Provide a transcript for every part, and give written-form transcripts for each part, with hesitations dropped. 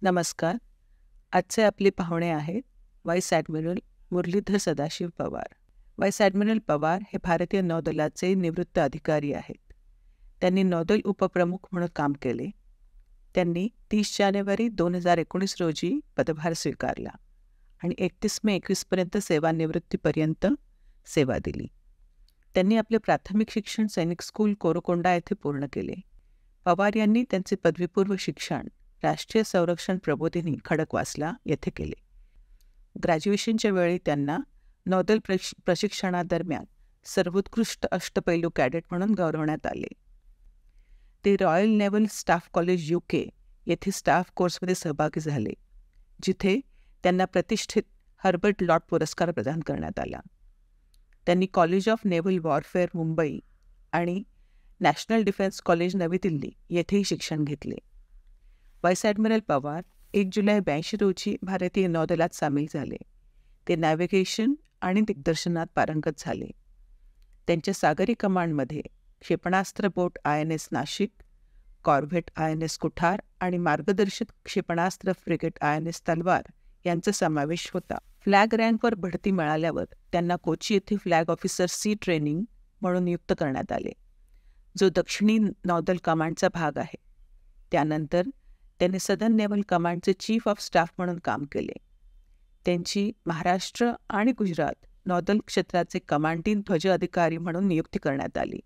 नमस्कार. आजचे आपले पाहुणे आहेत vice admiral Muralidhar Sadashiv Pawar. Vice admiral Pawar हे भारतीय नौदलाचे निवृत्त अधिकारी आहेत. त्यांनी नौदल उपप्रमुख म्हणून काम केले. त्यांनी 30 जानेवारी 2019 रोजी पदभार स्वीकारला आणि 31 मे 21 पर्यंत सेवानिवृत्तीपर्यंत सेवा दिली. त्यांनी आपले प्राथमिक शिक्षण सैनिक स्कूल कोरकोंडा येथे पूर्ण केले. पवार यांनी त्यांचे पदवीपूर्व शिक्षण राष्ट्रीय संरक्षण प्रबोधिनी खडकवासला येथे केले. ग्रॅज्युएशनच्या वेळी त्यांना नौदल प्रशिक्षणादरम्यान सर्वोत्कृष्ट अष्टपैलू कॅडेट म्हणून गौरवण्यात आले. ते royal naval staff college UK येथे स्टाफ कोर्समध्ये सहभागी झाले, जिथे त्यांना प्रतिष्ठित हर्बर्ट लॉट पुरस्कार प्रदान करण्यात आला. त्यांनी college of naval warfare Mumbai आणि नॅशनल डिफेन्स कॉलेज नवी दिल्ली येथेही शिक्षण घेतले. व्हाईस ॲडमिरल पवार 1 जुलै 1982 रोजी भारतीय नौदलात सामील झाले. ते नॅव्हिगेशन आणि दिग्दर्शनात पारंगत झाले. त्यांच्या सागरी कमांडमध्ये क्षेपणास्त्र बोट INS नाशिक, कॉर्व्हेट INS कुठार आणि मार्गदर्शित क्षेपणास्त्र फ्रिगेट INS तलवार यांचा समावेश होता. फ्लॅग रँकवर बढती मिळाल्यावर त्यांना कोची येथे फ्लॅग ऑफिसर C ट्रेनिंग म्हणून नियुक्त करण्यात आले, जो दक्षिणी नौदल कमांडचा भाग आहे. त्यानंतर त्यांनी सदर्न नेव्हल कमांडचे चीफ ऑफ स्टाफ म्हणून काम केले. त्यांची महाराष्ट्र आणि गुजरात नौदल क्षेत्राचे कमांडिंग ध्वज अधिकारी म्हणून नियुक्ती करण्यात आली,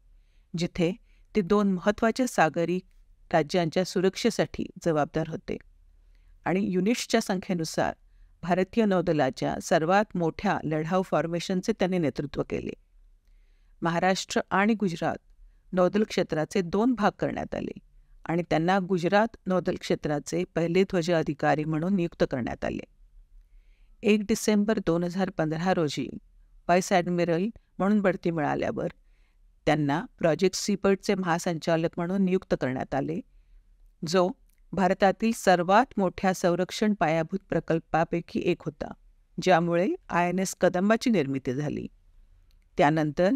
जिथे ते 2 महत्त्वाच्या सागरी राज्यांच्या सुरक्षेसाठी जबाबदार होते आणि युनिट्सच्या संख्येनुसार भारतीय नौदलाच्या सर्वात मोठ्या लढाऊ फॉर्मेशनचे त्यांनी नेतृत्व केले. महाराष्ट्र आणि गुजरात नौदल क्षेत्राचे 2 भाग करण्यात आले आणि त्यांना गुजरात नौदल क्षेत्राचे पहिले ध्वज अधिकारी म्हणून नियुक्त करण्यात आले. 1 डिसेंबर 2015 रोजी व्हाईस ॲडमिरल म्हणून बढती मिळाल्यावर त्यांना प्रोजेक्ट सीबर्डचे महासंचालक म्हणून नियुक्त करण्यात आले, जो भारतातील सर्वात मोठ्या संरक्षण पायाभूत प्रकल्पापैकी एक होता, ज्यामुळे INS कदंबाची निर्मिती झाली. त्यानंतर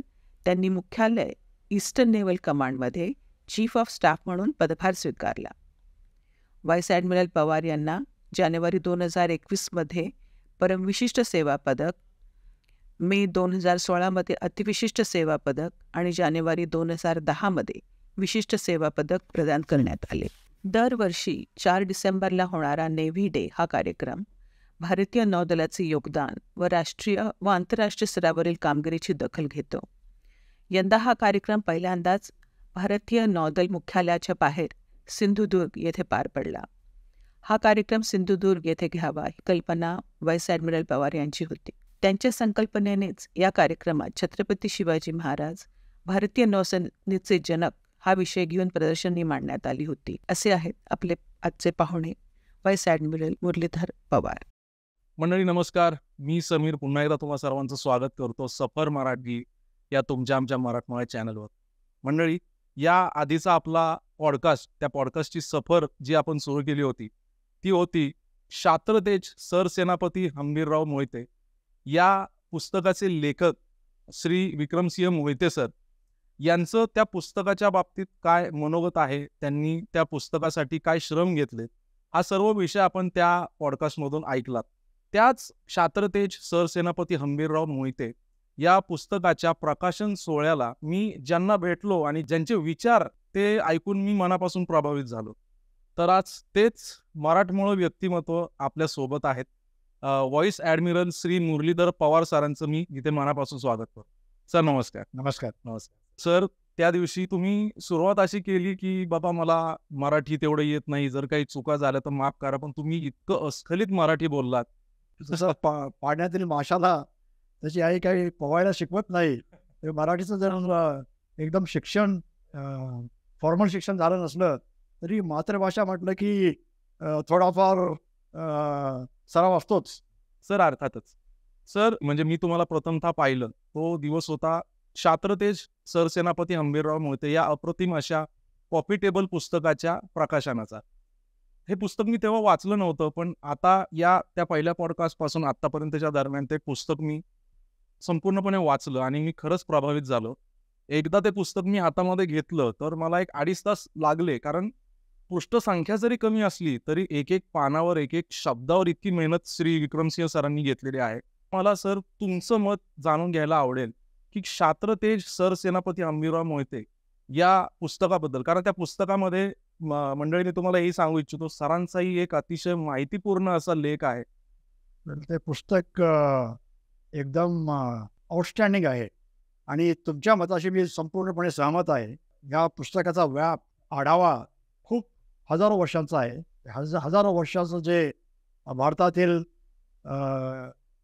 त्यांनी मुख्यालय ईस्टर्न नेव्हल कमांडमध्ये चीफ ऑफ स्टाफ म्हणून पदभार स्वीकारला. व्हाईस ॲडमिरल पवार यांना जानेवारी 2021 मध्ये परमविशिष्ट सेवा पदक, मे 2016 मध्ये अतिविशिष्ट सेवा पदक आणि जानेवारी 2010 मध्ये विशिष्ट सेवा पदक प्रदान करण्यात आले. दरवर्षी 4 डिसेंबरला होणारा नेव्ही डे हा कार्यक्रम भारतीय नौदलाचे योगदान व राष्ट्रीय व आंतरराष्ट्रीय स्तरावरील कामगिरीची दखल घेतो. यंदा हा कार्यक्रम पहिल्यांदाच भारतीय नौदल मुख्यालयाच्या बाहेर सिंधुदुर्ग येथे पार पडला. हा कार्यक्रम सिंधुदुर्ग येथे घ्यावा ही कल्पना व्हाईस ॲडमिरल पवार यांची होती. त्यांच्या संकल्पनेनेच या कार्यक्रमात छत्रपती शिवाजी महाराज भारतीय नौसेनेचे जनक हा विषय घेऊन प्रदर्शनी मांडण्यात आली होती. असे आहेत आपले आजचे पाहुणे व्हाईस ॲडमिरल मुरलीधर पवार. मंडळी नमस्कार, मी समीर पुन्हा एकदा तुम्हा सर्वांचं स्वागत करतो सफर मराठी या तुमच्या आमच्या मराठमोळ्या चॅनलवर. मंडळी, या आधीचा आपला पॉडकास्ट, त्या पॉडकास्टची सफर जी आपण सुरू केली होती ती होती शास्त्रतेज सरसेनापती हंबीरराव मोहिते या पुस्तकाचे लेखक श्री विक्रमसिंह मोहिते सर यांचं त्या पुस्तकाच्या बाबतीत काय मनोगत आहे, त्यांनी त्या पुस्तकासाठी काय श्रम घेतले, हा सर्व विषय आपण त्या पॉडकास्टमधून ऐकलात. त्याच शास्त्रतेज सरसेनापती हंबीरराव मोहिते या पुस्तकाच्या प्रकाशन सोहळ्याला मी ज्यांना भेटलो आणि ज्यांचे विचार ते ऐकून मी मनापासून प्रभावित झालो, तर आज तेच मराठमोळं व्यक्तिमत्व आपल्या सोबत आहेत. व्हाईस ॲडमिरल श्री मुरलीधर पवार सरांचं मी इथे मनापासून स्वागत करतो. सर नमस्कार. नमस्कार. नमस्कार सर. त्या दिवशी तुम्ही सुरुवात अशी केली की बाबा मला मराठी तेवढं येत नाही, जर काही चुका झाल्या तर माफ करा, पण तुम्ही इतकं अस्खलित मराठी बोललात. जसं पाण्यातील माशाला त्याची आई काही पोवायला शिकवत नाही, ते मराठीचं जर एकदम शिक्षण फॉर्मल शिक्षण झालं नसलं तरी मातृभाषा म्हटलं की थोडाफार सराव असतोच. सर अर्थातच. सर म्हणजे मी तुम्हाला प्रथमतः पाहिलं तो दिवस होता शास्त्रतेज सरसेनापती हंबीरराव मोहिते या अप्रतिम अशा कॉपी टेबल पुस्तकाच्या प्रकाशनाचा. हे पुस्तक मी तेव्हा वाचलं नव्हतं, पण आता त्या पहिल्या पॉडकास्टपासून आत्तापर्यंतच्या दरम्यान ते पुस्तक मी संपूर्णपणे वाचलं आणि मी खरंच प्रभावित झालो. एकदा ते पुस्तक मी हातामध्ये घेतलं तर मला 1-2.5 तास लागले, कारण पृष्ठसंख्या जरी कमी असली तरी एक एक पानावर एक एक शब्दावर इतकी मेहनत श्री विक्रमसिंह सरांनी घेतलेली आहे. मला सर तुमचं मत जाणून घ्यायला आवडेल की क्षात्रतेज सरसेनापती हंबीरराव मोहिते या पुस्तकाबद्दल, कारण त्या पुस्तकामध्ये मंडळीने तुम्हाला हेही सांगू इच्छितो, सरांचाही एक अतिशय माहितीपूर्ण असा लेख आहे. ते पुस्तक एकदम आउटस्टँडिंग आहे आणि तुमच्या मताशी मी संपूर्णपणे सहमत आहे. या पुस्तकाचा व्याप आढावा खूप हजारो वर्षांचा आहे. हजारो वर्षाचं जे भारतातील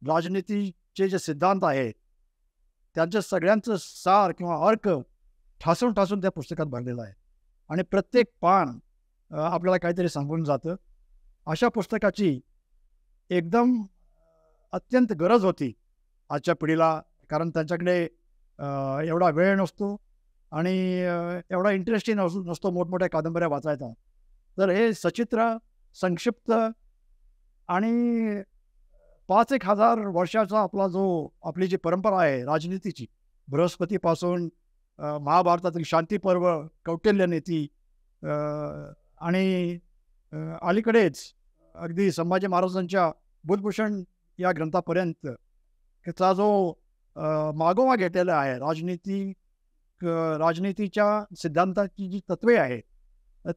राजनीतीचे जे सिद्धांत आहेत त्यांच्या सगळ्यांचं सार किंवा अर्क ठासून ठासून त्या पुस्तकात भरलेलं आहे आणि प्रत्येक पान आपल्याला काहीतरी सांगून जातं. अशा पुस्तकाची एकदम अत्यंत गरज होती आजच्या पिढीला, कारण त्यांच्याकडे एवढा वेळ नसतो आणि एवढा इंटरेस्टही नसतो मोठमोठ्या कादंबऱ्या वाचायचा. तर हे सचित्र, संक्षिप्त आणि 5,000 वर्षाचा आपली जी परंपरा आहे राजनीतीची, बृहस्पतीपासून महाभारतातील शांती पर्व, कौटिल्य नीती आणि अलीकडेच अगदी संभाजी महाराजांच्या बुधभूषण या ग्रंथापर्यंत त्याचा जो मागोवा घेतलेला आहे राजनीतीच्या सिद्धांताची जी तत्वे आहे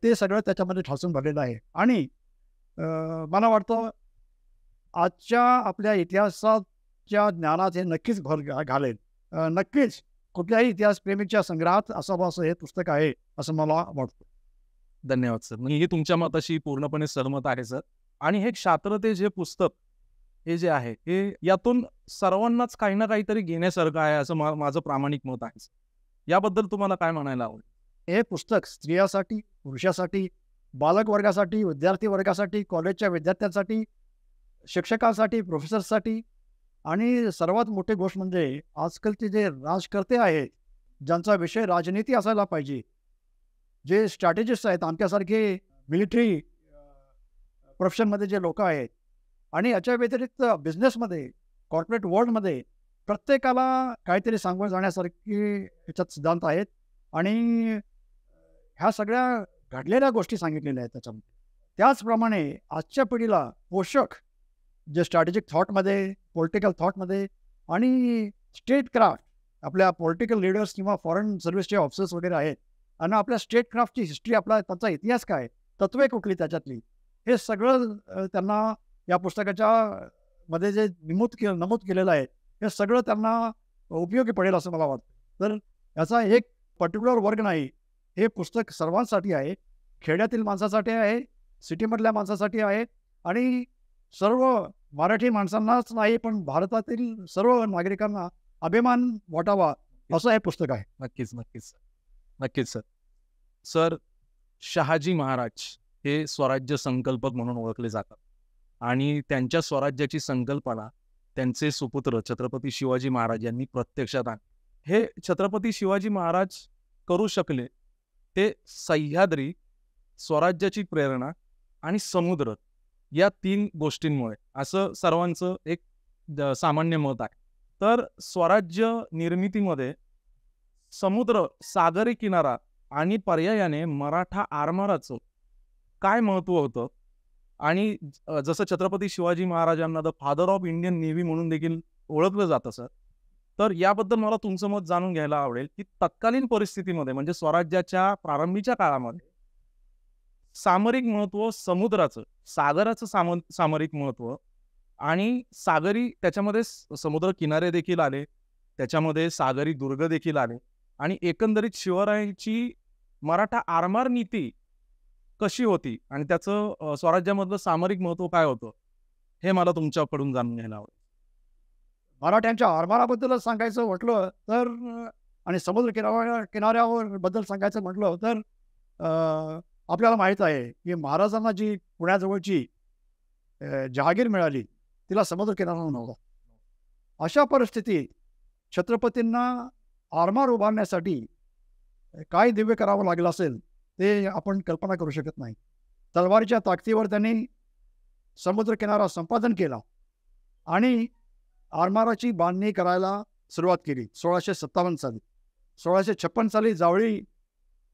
ते सगळं त्याच्यामध्ये ठासून भरलेलं आहे. आणि मला वाटतं आजच्या आपल्या इतिहासाच्या ज्ञानात हे नक्कीच भर घालेल. नक्कीच कुठल्याही इतिहासप्रेमीच्या संग्रहात असावं असं हे पुस्तक आहे असं मला वाटतं. धन्यवाद सर. मी तुमच्या मताशी पूर्णपणे सहमत आहे सर. आणि हे क्षात्रतेज हे पुस्तक हे जे आहे हे यातून सर्वांनाच काही ना काहीतरी घेण्यासारखं आहे असं माझं प्रामाणिक मत आहे. याबद्दल तुम्हाला काय म्हणायला आवडेल? हे पुस्तक स्त्रियासाठी, पुरुषासाठी, बालक वर्गासाठी, विद्यार्थी वर्गासाठी, कॉलेजच्या विद्यार्थ्यांसाठी, शिक्षकांसाठी, प्रोफेसरसाठी आणि सर्वात मोठी गोष्ट म्हणजे आजकालचे जे राजकर्ते आहेत ज्यांचा विषय राजनीती असायला पाहिजे, जे स्ट्रॅटेजिस्ट आहेत आमच्यासारखे मिलिटरी प्रोफेशनमध्ये जे लोक आहेत आणि याच्या व्यतिरिक्त बिझनेसमध्ये, कॉर्पोरेट वर्ल्डमध्ये प्रत्येकाला काहीतरी सांगून जाण्यासारखे याच्यात सिद्धांत आहेत आणि ह्या सगळ्या घडलेल्या गोष्टी सांगितलेल्या आहेत त्याच्यामध्ये. त्याचप्रमाणे आजच्या पिढीला पोषक जे स्ट्रॅटेजिक थॉटमध्ये, पॉलिटिकल थॉटमध्ये आणि स्टेट क्राफ्ट, आपल्या पॉलिटिकल लीडर्स किंवा फॉरेन सर्व्हिसचे ऑफिसर्स वगैरे आहेत आणि आपल्या स्टेट क्राफ्टची हिस्ट्री, त्याचा इतिहास काय, तत्वे कुठली त्याच्यातली, हे सगळं त्यांना या पुस्तकाच्या मध्ये जे नमूद केलेलं आहे हे सगळं त्यांना उपयोगी पडेल असं मला वाटतं. तर याचा एक पर्टिक्युलर वर्ग नाही, हे पुस्तक सर्वांसाठी आहे. खेड्यातील माणसासाठी आहे, सिटीमधल्या माणसासाठी आहे आणि सर्व मराठी माणसांनाच नाही पण भारतातील सर्व नागरिकांना अभिमान वाटावा असं हे पुस्तक आहे. नक्कीच नक्कीच नक्कीच सर. सर, शहाजी महाराज हे स्वराज्य संकल्पक म्हणून ओळखले जातात आणि त्यांच्या स्वराज्याची संकल्पना त्यांचे सुपुत्र छत्रपती शिवाजी महाराज यांनी प्रत्यक्षात आणली. हे छत्रपती शिवाजी महाराज करू शकले ते सह्याद्री, स्वराज्याची प्रेरणा आणि समुद्र या 3 गोष्टींमुळे असं सर्वांचं एक सामान्य मत आहे. तर स्वराज्य निर्मितीमध्ये समुद्र, सागरी किनारा आणि पर्यायाने मराठा आरमाराचं काय महत्त्व होतं आणि जसं छत्रपती शिवाजी महाराजांना the father of Indian navy म्हणून देखील ओळखलं जातं सर. तर याबद्दल मला तुमचं मत जाणून घ्यायला आवडेल की तत्कालीन परिस्थितीमध्ये म्हणजे स्वराज्याच्या प्रारंभीच्या काळामध्ये सामरिक महत्त्व समुद्राचं, सागराचं सामरिक महत्त्व आणि सागरी, त्याच्यामध्ये समुद्र किनारे देखील आले, त्याच्यामध्ये सागरी दुर्ग देखील आले आणि एकंदरीत शिवरायांची मराठा आरमार नीती कशी होती आणि त्याचं स्वराज्यामधलं सामरिक महत्त्व काय होतं हे मला तुमच्याकडून जाणून घ्यायला आवडेल. मराठ्यांच्या आरमाराबद्दल सांगायचं म्हटलं तर आणि समुद्र किनाऱ्यावर बद्दल सांगायचं म्हटलं तर आपल्याला माहीत आहे की महाराजांना जी पुण्याजवळची जहागीर मिळाली तिला समुद्र किनारा नव्हता. अशा परिस्थितीत छत्रपतींना आरमार उभारण्यासाठी काय दिव्य करावं लागलं असेल ते आपण कल्पना करू शकत नाही. तलवारीच्या ताकदीवर त्यांनी समुद्र किनारा संपादन केला आणि आरमाराची बांधणी करायला सुरुवात केली 1657 साली. 1656 साली जावळी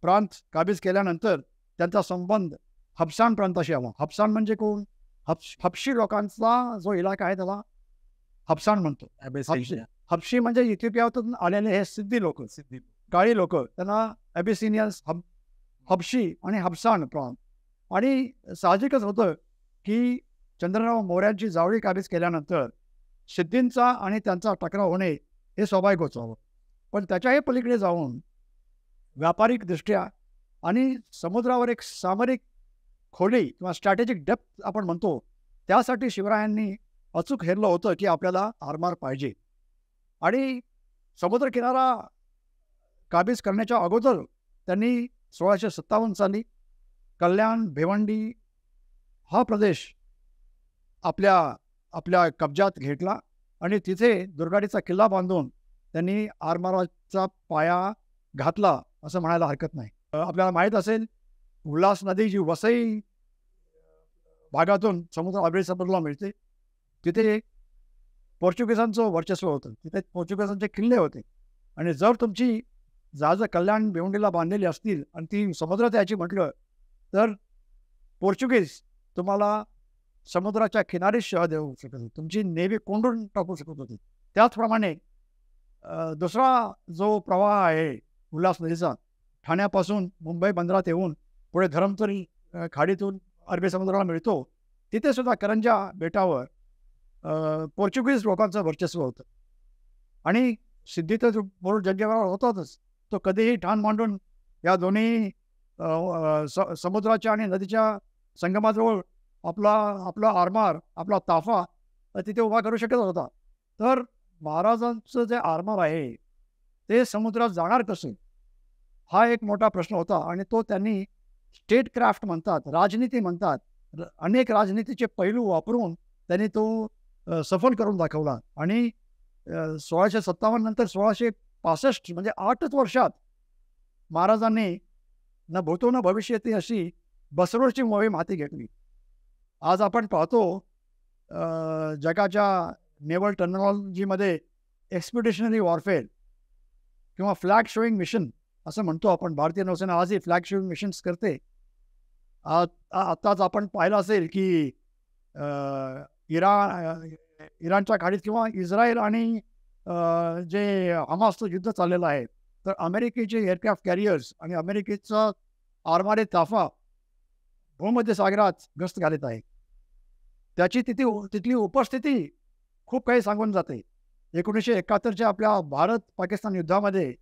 प्रांत काबीज केल्यानंतर त्यांचा संबंध हबसाण प्रांताशी आला. हबसाण म्हणजे कोण? हबशी लोकांचा जो इलाका आहे त्याला हबसाण म्हणतो. हबशी हबशी म्हणजे इथिओपियातून आलेले हे सिद्धी लोक, काळी लोक, त्यांना ॲबिसिनियन्स, हबशी आणि हबसाण प्रांत. आणि साहजिकच होतं की चंद्रराव मौर्यांची जावळी काबीज केल्यानंतर सिद्धींचा आणि त्यांचा टकराव होणे हे स्वाभाविक होतं. पण त्याच्याही पलीकडे जाऊन व्यापारिकदृष्ट्या आणि समुद्रावर एक सामरिक खोली किंवा स्ट्रॅटेजिक डेप्थ आपण म्हणतो, त्यासाठी शिवरायांनी अचूक हेरलं होतं की आपल्याला आरमार पाहिजे. आणि समुद्रकिनारा काबीज करण्याच्या अगोदर त्यांनी 1657 साली कल्याण, भिवंडी हा प्रदेश आपल्या कब्जात घेतला आणि तिथे दुर्गाडीचा किल्ला बांधून त्यांनी आरमाराचा पाया घातला असं म्हणायला हरकत नाही. आपल्याला माहीत असेल, उल्हास नदी जी वसई भागातून समुद्र अरबी समुद्राला मिळते, तिथे पोर्चुगीजांचं वर्चस्व होतं, तिथे पोर्चुगीजांचे किल्ले होते. आणि जर तुमची जहाजं कल्याण भिवंडीला बांधलेली असतील आणि ती समुद्रात यायची म्हटलं तर पोर्चुगीज तुम्हाला समुद्राच्या किनारीच शह देऊ शकत होते, तुमची नेव्ही कोंडून टाकू शकत होती. त्याचप्रमाणे दुसरा जो प्रवाह आहे उल्हास नदीचा, ठाण्यापासून मुंबई बंदरात येऊन पुढे धरमतरी खाडीतून अरबी समुद्राला मिळतो, तिथे सुद्धा करंजा बेटावर पोर्चुगीज लोकांचं वर्चस्व होतं. आणि सिद्धी तर मुरुड जंजिऱ्यावर होताच, तो कधीही ठाण मांडून या दोन्ही समुद्राच्या आणि नदीच्या संगमाजवळ आपला आरमार, आपला ताफा तिथे उभा करू शकत होता. तर महाराजांचं जे आरमार आहे ते समुद्रात जाणार कसे, हा एक मोठा प्रश्न होता. आणि तो त्यांनी स्टेट क्राफ्ट म्हणतात, राजनीती म्हणतात, अनेक राजनीतीचे पैलू वापरून त्यांनी तो सफल करून दाखवला. आणि 1657 नंतर 1665 म्हणजे 8च वर्षात महाराजांनी न भूतो न भविष्यती अशी बसरूळची मोहीम हाती घेतली. आज आपण पाहतो जगाच्या नेव्हल टेक्नॉलॉजीमध्ये एक्सपिडिशनरी वॉरफेअर किंवा फ्लॅग शोईंग मिशन असं म्हणतो आपण. भारतीय नौसेना आजही फ्लॅग शोईंग मिशन्स करते. आत्ताच आपण पाहिलं असेल की इराणच्या खाडीत किंवा इस्रायल आणि जे हमासचं युद्ध चाललेलं आहे, तर अमेरिकेचे एअरक्राफ्ट कॅरियर्स आणि अमेरिकेचा आरमारी ताफा भूमध्य सागरात गस्त घालत आहे. त्याची तिथली उपस्थिती खूप काही सांगून जाते. 1971च्या आपल्या भारत पाकिस्तान युद्धामध्ये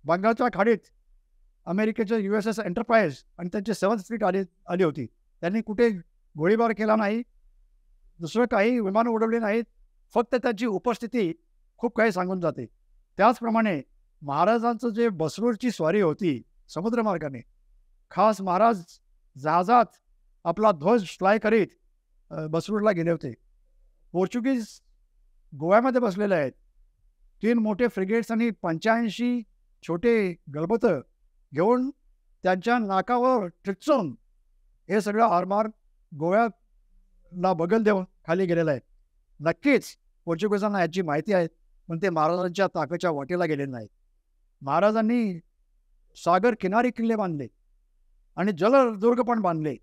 बंगालच्या खाडीत अमेरिकेचे USS एंटरप्राइज आणि त्यांचे 7th फ्लीट आली होती. त्यांनी कुठे गोळीबार केला नाही, दुसरं काही विमानं उडवली नाहीत, फक्त त्यांची उपस्थिती खूप काही सांगून जाते. त्याचप्रमाणे महाराजांचं जे बसरूळची स्वारी होती समुद्रमार्गाने, खास महाराज जहाजात आपला ध्वज फ्लाय करीत बसरूळला गेले होते. पोर्चुगीज गोव्यामध्ये बसलेले आहेत. 3 मोठे फ्रिगेट्स आणि 85 छोटे गलबतं घेऊन त्यांच्या नाकावर ठिचून हे सगळं आरमार गोव्याला बगल देऊन खाली गेलेलं आहे. नक्कीच पोर्चुगीजांना याची माहिती आहे, पण ते महाराजांच्या ताकदीच्या वाटेला गेले नाहीत. महाराजांनी सागर किनारी किल्ले बांधले आणि जलदुर्ग पण बांधले.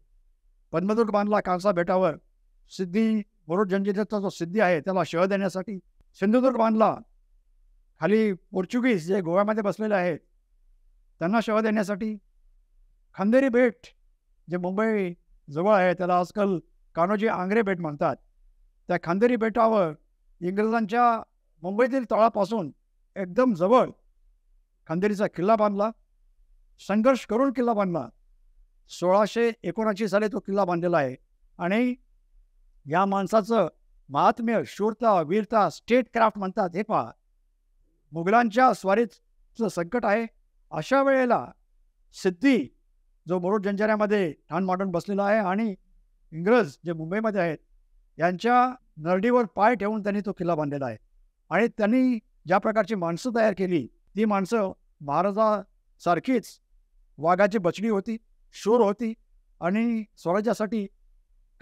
पद्मदुर्ग बांधला कांसा बेटावर, सिद्धी मुरुड जंजिऱ्याचा जो सिद्धी आहे त्याला शह देण्यासाठी. सिंधुदुर्ग बांधला खाली पोर्चुगीज जे गोव्यामध्ये बसलेले आहेत त्यांना शह देण्यासाठी. खांदेरी बेट जे मुंबई जवळ आहे, त्याला आजकाल कान्होजी आंग्रे बेट म्हणतात, त्या खांदेरी बेटावर इंग्रजांच्या मुंबईतील तळापासून एकदम जवळ खांदेरीचा किल्ला बांधला. संघर्ष करून किल्ला बांधला. 1679 साली तो किल्ला बांधलेला आहे. आणि या माणसाचं महात्म्य, शूरता, वीरता, स्टेट क्राफ्ट म्हणतात. हे पहा, मुघलांच्या स्वारीचं संकट आहे, अशा वेळेला सिद्धी जो मुरुड जंजिऱ्यामध्ये ठाण मांडून बसलेला आहे आणि इंग्रज जे मुंबईमध्ये आहेत यांच्या नरडीवर पाय ठेवून त्यांनी तो किल्ला बांधलेला आहे. आणि त्यांनी ज्या प्रकारची माणसं तयार केली, ती माणसं महाराजासारखीच वाघाची बचडी होती, शूर होती आणि स्वराज्यासाठी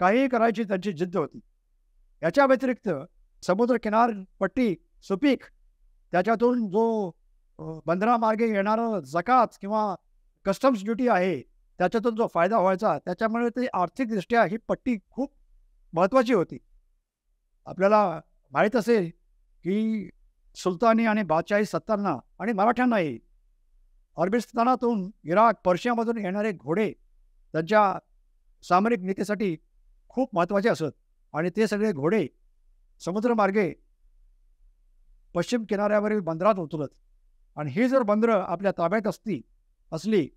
काहीही करायची त्यांची जिद्द होती. याच्या व्यतिरिक्त समुद्र किनारपट्टी सुपीक, त्याच्यातून जो बंदरामार्गे येणारं जकात किंवा कस्टम्स ड्युटी आहे त्याच्यातून जो फायदा व्हायचा, त्याच्यामुळे ते आर्थिकदृष्ट्या ही पट्टी खूप महत्त्वाची होती. आपल्याला माहीत असेल की सुलतानी आणि बादशाही सत्तांना आणि मराठ्यांनाही अरबिस्तानातून, इराक, पर्शियामधून येणारे घोडे त्यांच्या सामरिक नीतीसाठी खूप महत्त्वाचे असत आणि ते सगळे घोडे समुद्रमार्गे पश्चिम किनाऱ्यावरील बंदरात उतरत. आणि ही जर बंदरं आपल्या ताब्यात असली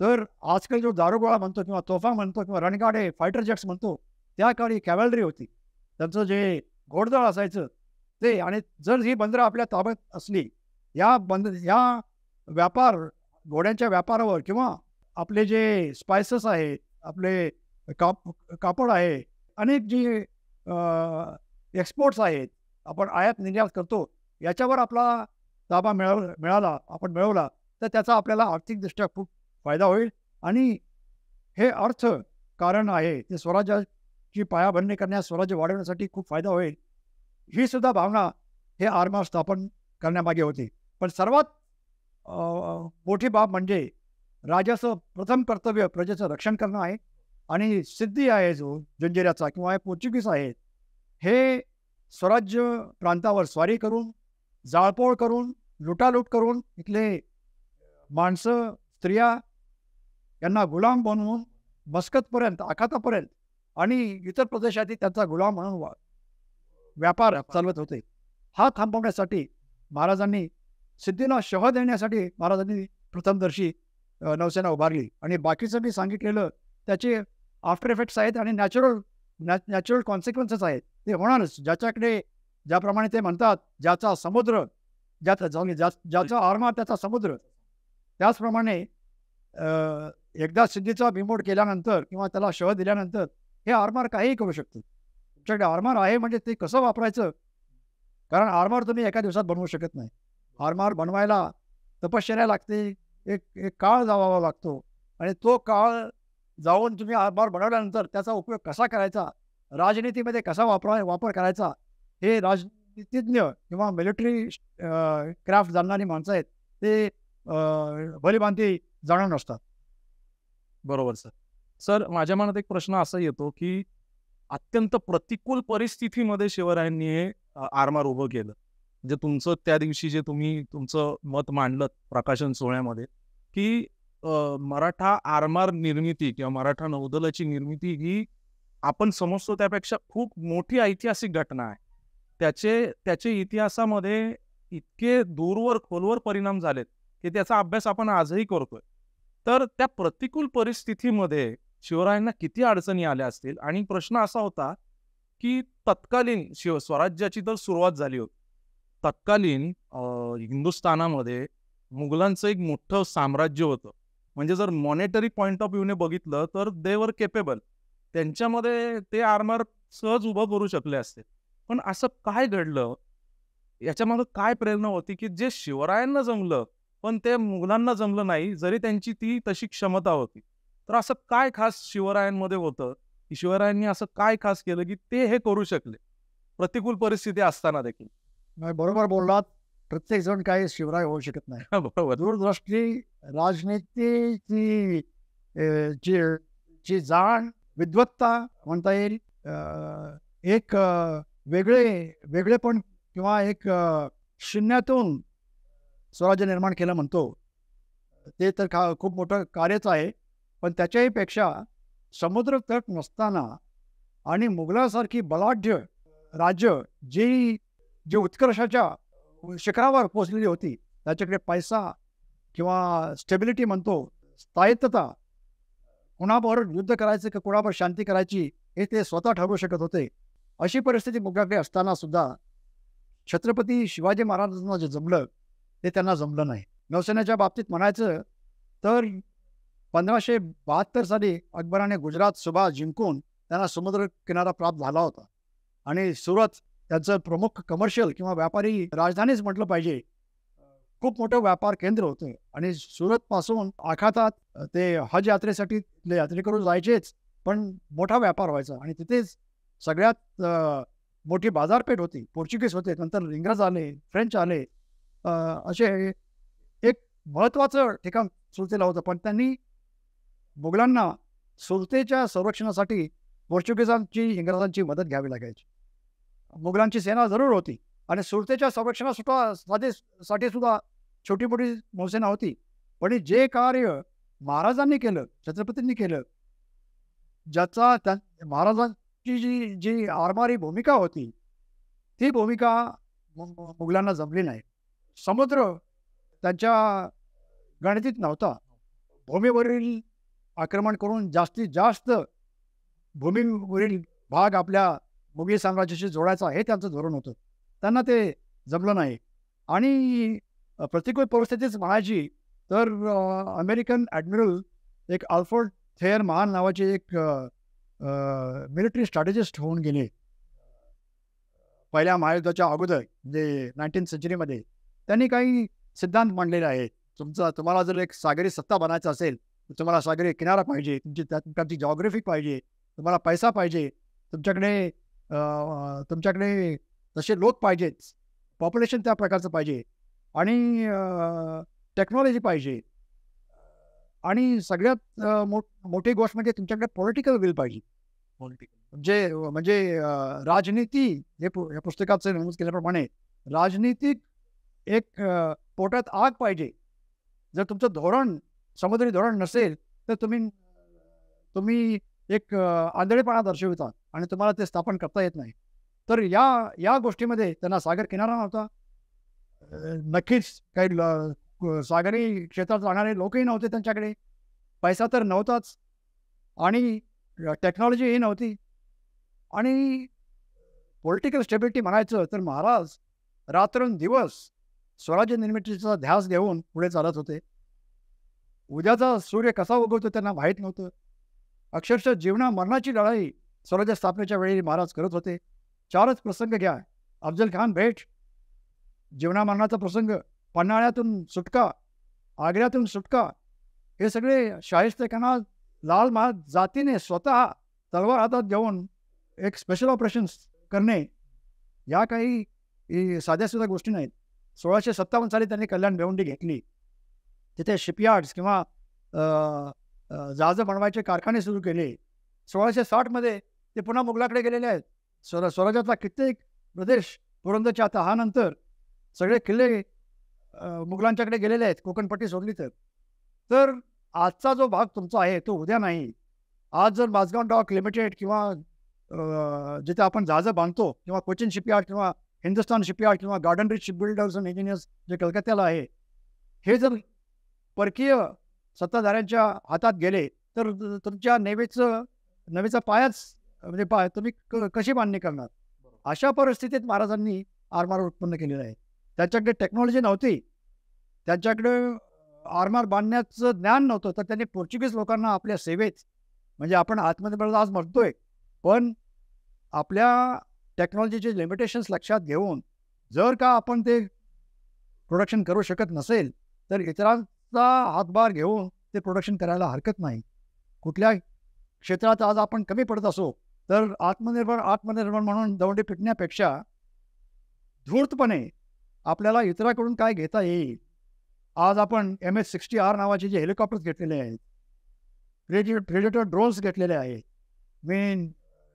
तर आजकाल जो दारुगोळा म्हणतो किंवा तोफा म्हणतो किंवा रणगाडे, फायटर जेट्स म्हणतो, त्या काळी कॅव्हलरी होती. त्यांचं जे घोडदळ असायचं ते. आणि जर ही बंदरं आपल्या ताब्यात असली, या व्यापार, घोड्यांच्या व्यापारावर किंवा आपले जे स्पायसेस आहेत, आपले कापड आहे, अनेक जे एक्सपोर्ट्स आहेत, आपण आयात निर्यात करतो, याच्यावर आपला ताबा आपण मिळवला तर त्याचा आपल्याला आर्थिकदृष्ट्या खूप फायदा होईल. आणि हे अर्थ कारण आहे ते स्वराज्याची पायाभरणी करण्यास, स्वराज्य वाढवण्यासाठी खूप फायदा होईल. ही सुद्धा भावना हे आरमार स्थापन करण्यामागे होती. पण सर्वात मोठी बाब म्हणजे राजाचं प्रथम कर्तव्य प्रजेचं रक्षण करणं आहे. आणि सिद्धी आहे जो जंजिऱ्याचा किंवा हे पोर्चुगीज आहेत, हे स्वराज्य प्रांतावर स्वारी करून, जाळपोळ करून, लुटालूट करून इथले माणसं, स्त्रिया यांना गुलाम बनवून मस्कतपर्यंत, आखातापर्यंत आणि इतर प्रदेशातील त्यांचा गुलाम म्हणून व्यापार चालवत होते. हा थांबवण्यासाठी महाराजांनी, सिद्धीला शह देण्यासाठी महाराजांनी प्रथमदर्शी नौसेना उभारली. आणि बाकीचं मी सांगितलेलं त्याचे आफ्टर इफेक्ट्स आहेत आणि नॅचरल कॉन्सिक्वेन्सेस आहेत, ते होणारच. ज्याच्याकडे, ज्याप्रमाणे ते म्हणतात, ज्याचा समुद्र, ज्याचा आरमार त्याचा समुद्र, त्याचप्रमाणे एकदा सिद्धीचा बिमोड केल्यानंतर किंवा त्याला शह दिल्यानंतर हे आरमार काहीही करू शकतं. तुमच्याकडे आरमार आहे म्हणजे ते कसं वापरायचं, कारण आरमार तुम्ही एका दिवसात बनवू शकत नाही. आरमार बनवायला तपश्चर्या लागते, एक काळ जावावा लागतो. आणि तो काळ जाऊन तुम्ही आरमार बनवल्यानंतर त्याचा उपयोग कसा करायचा, राजनीतीमध्ये कसा वापर करायचा, हे राजनीतिज्ञ किंवा मिलिटरी क्राफ्ट जाणणारी माणसं आहेत, ते भलीभांती जाणून नसतात. बरोबर सर. सर, माझ्या मनात एक प्रश्न असा येतो की अत्यंत प्रतिकूल परिस्थितीमध्ये शिवरायांनी हे आरमार उभं केलं. म्हणजे तुमचं त्या दिवशी जे तुम्ही तुमचं मत मांडलं प्रकाशन सोहळ्यामध्ये की मराठा आरमार निर्मिती किंवा मराठा नौदलाची निर्मिती ही आपण समजतो त्यापेक्षा खूप मोठी ऐतिहासिक घटना आहे. त्याचे इतिहासामध्ये इतके दूरवर खोलवर परिणाम झालेत की त्याचा अभ्यास आपण आजही करतोय. तर त्या प्रतिकूल परिस्थितीमध्ये शिवरायांना किती अडचणी आल्या असतील. आणि प्रश्न असा होता की तत्कालीन स्वराज्याची तर सुरुवात झाली होती. तत्कालीन हिंदुस्थानामध्ये मुघलांचं एक मोठं साम्राज्य होतं. म्हणजे जर मॉनेटरी पॉइंट ऑफ व्ह्यूने बघितलं तर दे वर केपेबल. त्यांच्यामध्ये ते आरमार सहज उभं करू शकले असते. पण असं काय घडलं, याच्यामागे काय प्रेरणा होती की जे शिवरायांना जमलं पण ते मुघलांना जमलं नाही, जरी त्यांची ती तशी क्षमता होती. तर असं काय खास शिवरायांमध्ये होतं की शिवरायांनी असं काय खास केलं की ते हे करू शकले प्रतिकूल परिस्थिती असताना देखील? बरोबर बोललात. प्रत्येक जण काही शिवराय होऊ शकत नाही. बरोबर. दूरदृष्टी, राजनीतीची जी जाण, विद्वत्ता म्हणता येईल, एक वेगळेपण किंवा एक शून्यातून स्वराज्य निर्माण केलं म्हणतो, ते तर खूप मोठं कार्यच आहे. पण त्याच्याही पेक्षा समुद्र तट नसताना आणि मुघलासारखी बलाढ्य राज्य जी उत्कर्षाच्या शिखरावर पोचलेली होती, त्याच्याकडे पैसा किंवा स्टेबिलिटी म्हणतो, स्थायित्वता, कुणाबरोबर युद्ध करायचं की कुणाबरोबर शांती करायची हे ते स्वतः ठरवू शकत होते. अशी परिस्थिती मुघलाकडे असताना सुद्धा छत्रपती शिवाजी महाराजांना जे जमलं ते त्यांना जमलं नाही. नौसेनेच्या बाबतीत म्हणायचं तर 1572 साली अकबराने गुजरात सुभा जिंकून त्यांना समुद्र किनारा प्राप्त झाला होता. आणि सुरत त्यांचं प्रमुख कमर्शियल किंवा व्यापारी राजधानीच म्हटलं पाहिजे. खूप मोठं व्यापार केंद्र होतं. आणि सुरतपासून आखातात ते हज यात्रेसाठी यात्रेकरू जायचेच, पण मोठा व्यापार व्हायचा. आणि तिथेच सगळ्यात मोठी बाजारपेठ होती. पोर्चुगीज होते, नंतर इंग्रज आले, फ्रेंच आले, असे एक महत्त्वाचं ठिकाण सुरू केलं होतं. पण त्यांनी मुघलांना सुलतेच्या संरक्षणासाठी पोर्चुगीजांची इंग्रजांची मदत घ्यावी लागायची. मुघलांची सेना जरूर होती आणि सुलतेच्या साठी सुद्धा छोटी मोठी नौसेना होती. पण जे कार्य महाराजांनी केलं, छत्रपतींनी केलं, ज्याचा त्या महाराजांची जी जी आरमारी भूमिका होती, ती भूमिका मुघलांना जमली नाही. समुद्र त्यांच्या गणितीत नव्हता. भूमीवरील आक्रमण करून जास्तीत जास्त भूमीवरील भाग आपल्या मुघल साम्राज्याशी जोडायचा हे त्यांचं धोरण होतं. त्यांना ते जमलं नाही. आणि प्रतिकूल परिस्थितीच म्हणायची तर अमेरिकन ॲडमिरल एक अल्फ्रेड थेअर महान नावाचे एक मिलिटरी स्ट्रॅटेजिस्ट होऊन गेले पहिल्या महायुद्धाच्या अगोदर, म्हणजे 19th सेंचुरीमध्ये. त्यांनी काही सिद्धांत मांडलेले आहेत. तुम्हाला जर एक सागरी सत्ता बनायचा असेल तर तुम्हाला सागरी किनारा पाहिजे, तुमची जॉग्राफी पाहिजे, तुम्हाला पैसा पाहिजे, तुमच्याकडे तसे लोक पाहिजेत, पॉप्युलेशन त्या प्रकारचं पाहिजे, आणि टेक्नॉलॉजी पाहिजे, आणि सगळ्यात मोठी गोष्ट म्हणजे तुमच्याकडे पॉलिटिकल विल पाहिजे. म्हणजे राजनीती, हे या पुस्तकाचं नमूद केल्याप्रमाणे राजनीतिक एक पोटात आग पाहिजे. जर तुमचं धोरण समुद्री धोरण नसेल तर तुम्ही एक आंधळेपणा दर्शविता आणि तुम्हाला ते स्थापन करता येत नाही. तर या गोष्टीमध्ये त्यांना सागर किनारा नव्हता. नक्कीच काही सागरी क्षेत्रात राहणारे लोकही नव्हते त्यांच्याकडे. पैसा तर नव्हताच आणि टेक्नॉलॉजीही नव्हती. आणि पॉलिटिकल स्टेबिलिटी म्हणायचं तर महाराज रात्रंदिवस स्वराज्य निर्मितीचा ध्यास घेऊन पुढे चालत होते. उद्याचा सूर्य कसा उगवतो त्यांना माहीत नव्हतं. अक्षरशः जीवना मरणाची लढाई स्वराज्य स्थापनेच्या वेळी महाराज करत होते. 4च प्रसंग घ्या. अफजल खान भेट, जीवना मरणाचा प्रसंग, पन्हाळ्यातून सुटका, आग्र्यातून सुटका, हे सगळे शाहिस्तेखाना लाल महाल जातीने स्वतः तलवार हातात घेऊन एक स्पेशल ऑपरेशन्स करणे, या काही साध्यासुद्धा गोष्टी नाहीत. 1657 साली त्यांनी कल्याण भिवंडी घेतली. तिथे शिपयार्ड्स किंवा जहाजं बनवायचे कारखाने सुरू केले. 1660 ते पुन्हा मुघलाकडे गेलेले आहेत. स्वराज्यातला कित्येक प्रदेश पुरंदरच्या तहानंतर सगळे किल्ले मुघलांच्याकडे गेलेले आहेत, कोकणपट्टी सोडली तर आजचा जो भाग तुमचा आहे तो उद्या नाही. आज जर माझगाव डॉक लिमिटेड किंवा जिथे आपण जहाजं बांधतो किंवा कोचिन शिपयार्ड किंवा हिंदुस्तान शिपयार्ड किंवा garden rich shipbuilders and engineers जे कलकत्त्याला आहे, हे जर परकीय सत्ताधाऱ्यांच्या हातात गेले तर तुमच्या नेवेचा पायाच म्हणजे तुम्ही कशी बांधणी करणार. अशा परिस्थितीत महाराजांनी आरमार उत्पन्न केलेलं आहे. त्यांच्याकडे टेक्नॉलॉजी नव्हती, त्यांच्याकडे आरमार बांधण्याचं ज्ञान नव्हतं, तर त्यांनी पोर्चुगीज लोकांना आपल्या सेवेत, म्हणजे आपण आतमध्ये आज म्हणतोय, पण आपल्या टेक्नॉलॉजीचे लिमिटेशन्स लक्षात घेऊन जर का आपण ते प्रोडक्शन करू शकत नसेल तर इतरांचा हातभार घेऊन ते प्रोडक्शन करायला हरकत नाही. कुठल्या क्षेत्रात आज आपण कमी पडत असो तर आत्मनिर्भर म्हणून दवंडी पिटण्यापेक्षा धूर्तपणे आपल्याला इतरांकडून काय घेता येईल. आज आपण MH-60R नावाचे जे हेलिकॉप्टर्स घेतलेले आहेत, प्रेडेटर ड्रोन्स घेतलेले आहेत. मी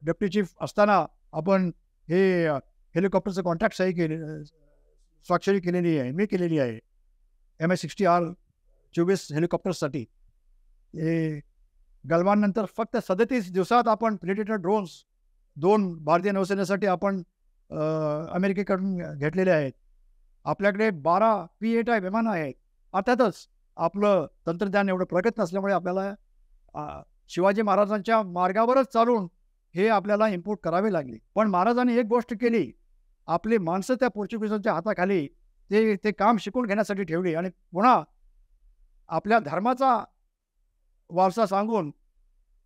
डेप्युटी चीफ असताना आपण हे हेलिकॉप्टरचं कॉन्ट्रॅक्ट स्वाक्षरी केलेली आहे, मी केलेली आहे MH-60R 24 हेलिकॉप्टर्ससाठी. हे गलवाननंतर फक्त 37 दिवसात आपण प्रेडेटर ड्रोन्स 2 भारतीय नौसेनेसाठी आपण अमेरिकेकडून घेतलेले आहेत. आपल्याकडे 12 P-8I विमानं आहेत. अर्थातच आपलं तंत्रज्ञान एवढं प्रगत नसल्यामुळे आपल्याला शिवाजी महाराजांच्या मार्गावरच चालून हे आपल्याला इम्पोर्ट करावे लागले. पण महाराजांनी एक गोष्ट केली, आपली माणसं त्या पोर्चुगीजांच्या हाताखाली ते काम शिकून घेण्यासाठी ठेवली आणि पुन्हा आपल्या धर्माचा वारसा सांगून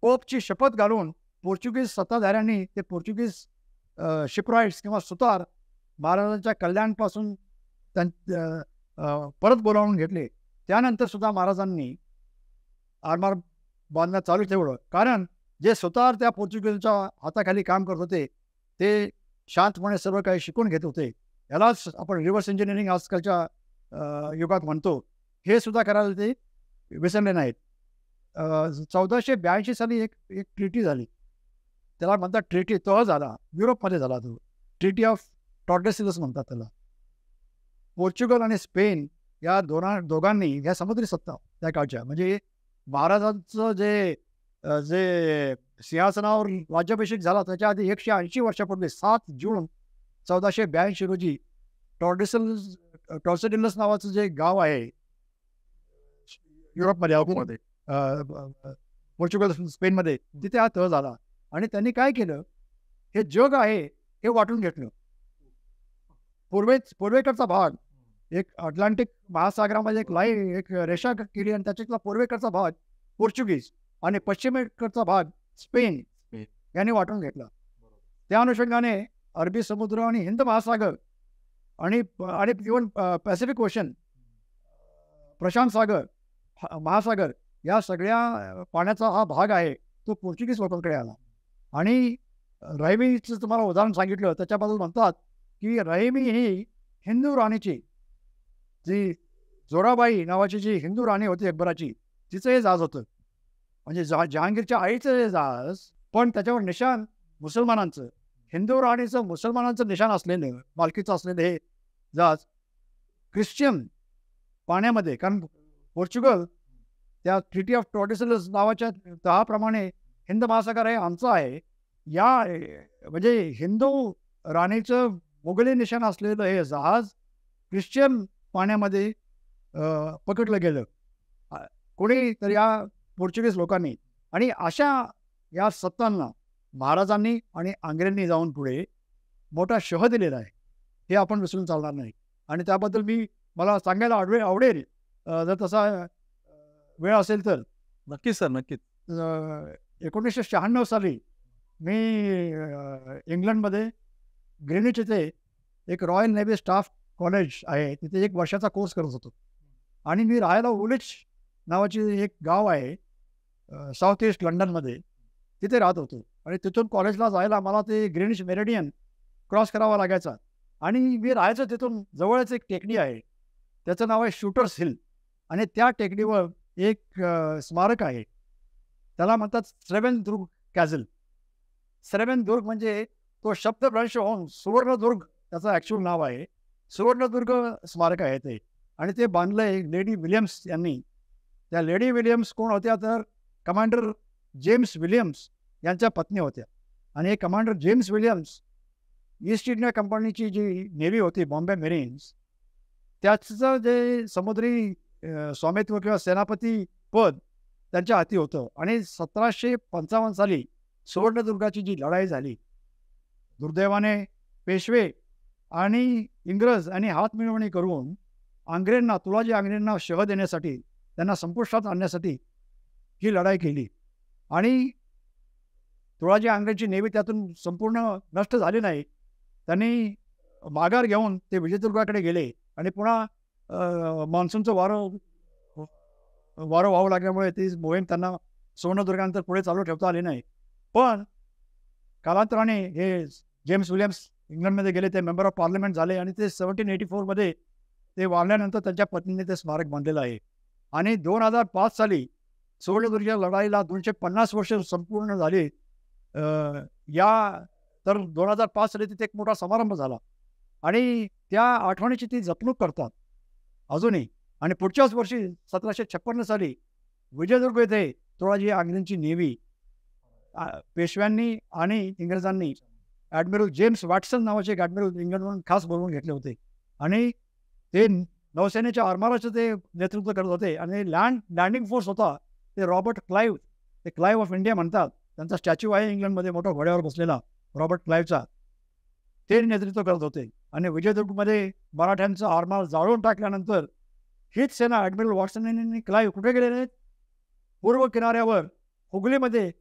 पोपची शपथ घालून पोर्चुगीज सत्ताधाऱ्यांनी ते पोर्चुगीज शिपराईट्स किंवा सुतार महाराजांच्या कल्याणपासून परत बोलावून घेतले. त्यानंतर सुद्धा महाराजांनी आरमार बांधणं चालू ठेवलं, कारण जे सुतार त्या पोर्चुगीजच्या हाताखाली काम करत होते ते शांतपणे सर्व काही शिकून घेत होते. यालाच आपण रिव्हर्स इंजिनिअरिंग आजकालच्या युगात म्हणतो. हे सुद्धा करायला ते विसरले नाहीत. 1482 साली एक एक ट्रिटी झाली, त्याला म्हणतात ट्रिटी, तह झाला युरोपमध्ये झाला तो, ट्रिटी ऑफ टॉर्डेसिलस म्हणतात त्याला. पोर्चुगल आणि स्पेन या दोघांनी या समुद्री सत्ता त्या काळच्या, म्हणजे महाराजांचं जे जे सिंहासनावर राज्याभिषेक झाला त्याच्या आधी 180 वर्षापूर्वी 7 जून 1482 रोजी टॉर्डेसिलस नावाचं जे गाव आहे युरोपमध्ये, पोर्चुगल स्पेनमध्ये, तिथे हा तह झाला. आणि त्यांनी काय केलं, हे जग आहे हे वाटून घेतलं. पूर्वेकडचा भाग, एक अटलांटिक महासागरामध्ये एक रेषा केली आणि त्याच्यातला पूर्वेकडचा भाग पोर्चुगीज आणि पश्चिमेकडचा भाग स्पेन यांनी वाटून घेतला. त्या अनुषंगाने अरबी समुद्र आणि हिंद महासागर आणि इव्हन पॅसिफिक ओशन, प्रशांत सागर महासागर, या सगळ्या पाण्याचा हा भाग आहे तो पोर्चुगीज लोकांकडे आला. आणि रहिमीचं तुम्हाला उदाहरण सांगितलं, त्याच्याबद्दल म्हणतात की रहिमी ही हिंदू राणीची, जी जोराबाई नावाची जी हिंदू राणी होती अकबराची, तिचं हे जहाज होतं. म्हणजे जहांगीरच्या आईचं हे जहाज, पण त्याच्यावर निशाण मुसलमानांचं, हिंदू राणीचं मुसलमानांचं निशाण असलेलं, मालकीचं असलेलं हे जहाज ख्रिश्चन पाण्यामध्ये, कारण पोर्चुगल त्या ट्रिटी ऑफ टॉर्डेसिलस नावाच्या तहाप्रमाणे हिंद महासागर हे आमचं आहे, या म्हणजे हिंदू राणीचं मोगली निशाण असलेलं हे जहाज ख्रिश्चन पाण्यामध्ये पकडलं गेलं कोणी तर या पोर्चुगीज लोकांनी. आणि अशा या सत्तांना महाराजांनी आणि आंग्रेंनी जाऊन पुढे मोठा शह दिलेला आहे, हे आपण विसरून चालणार नाही. आणि त्याबद्दल मला सांगायला आवडेल जर तसा वेळ असेल तर. नक्कीच सर, नक्कीच. 1996 साली मी इंग्लंडमध्ये ग्रीनिच येथे एक रॉयल नेव्ही स्टाफ कॉलेज आहे, तिथे 1 वर्षाचा कोर्स करत होतो. आणि मी राहायला उलिच नावाची एक गाव आहे साऊथ ईस्ट लंडनमध्ये, तिथे राहत होतो. आणि तिथून कॉलेजला जायला मला ते ग्रीनिच मेरिडियन क्रॉस करावा लागायचा. आणि मी राहायचं तिथून जवळच एक टेकडी आहे, त्याचं नाव आहे शूटर्स हिल. आणि त्या टेकडीवर एक स्मारक आहे, त्याला म्हणतात श्रेवेनदुर्ग कॅझल. श्रेवेनदुर्ग म्हणजे तो शब्दभ्रंश होऊन सुवर्णदुर्ग त्याचं ॲक्च्युअल नाव आहे. सुवर्णदुर्ग स्मारक आहे ते. आणि ते बांधलं आहे लेडी विलियम्स यांनी. त्या लेडी विलियम्स कोण होत्या तर कमांडर जेम्स विलियम्स यांच्या पत्नी होत्या. आणि हे commander James Williams east India कंपनीची जी नेव्ही होती, बॉम्बे मेरिन्स, त्याचं जे समुद्री स्वामित्व किंवा सेनापती पद त्यांच्या हाती होतं. आणि 1755 साली सुवर्णदुर्गाची जी लढाई झाली, दुर्दैवाने पेशवे आणि इंग्रज आणि हातमिळवणी करून तुलाजी आंग्रेंना शह देण्यासाठी, त्यांना संपुष्टात आणण्यासाठी ही लढाई केली. आणि तुळाजी आंग्रेंची नेव्ही त्यातून संपूर्ण नष्ट झाली नाही. त्यांनी माघार घेऊन ते विजयदुर्गाकडे गेले. आणि पुन्हा मान्सूनचं वारं वाहू लागल्यामुळे ती मोहीम त्यांना सुवर्णदुर्गानंतर पुढे चालू ठेवता आली नाही. पण कालांतराने हे जेम्स विलियम्स इंग्लंडमध्ये गेले, ते मेंबर ऑफ पार्लमेंट झाले. आणि ते 1784 मध्ये ते वारल्यानंतर त्यांच्या पत्नीने ते स्मारक बांधलेलं आहे. आणि 2005 साली सुवर्णदुर्गच्या लढाईला 250 वर्ष संपूर्ण झाली. तर 2005 साली तिथे एक मोठा समारंभ झाला. आणि त्या आठवणीची ती जपणूक करतात अजूनही. आणि पुढच्याच वर्षी 1756 साली विजयदुर्ग येथे तुळाजी आंग्रेंची नेव्ही पेशव्यांनी आणि इंग्रजांनी ॲडमिरल जेम्स वॅटसन नावाचे एक ॲडमिरल इंग्लंडवरून खास बोलवून घेतले होते. आणि ते नौसेनेच्या आरमाराचं ते नेतृत्व करत होते. आणि लँडिंग फोर्स होता ते रॉबर्ट क्लाईव्ह, ते क्लाईव्ह ऑफ इंडिया म्हणतात, त्यांचा स्टॅच्यू आहे इंग्लंडमध्ये मोठा घोड्यावर बसलेला रॉबर्ट क्लाईव्हचा, ते नेतृत्व करत होते. आणि विजयदुर्गमध्ये मराठ्यांचा आरमार जाळून टाकल्यानंतर हीच सेना ॲडमिरल वॉटसन यांनी क्लाईव्ह कुठे गेलेले आहेत, पूर्व किनाऱ्यावर हुगलीमध्ये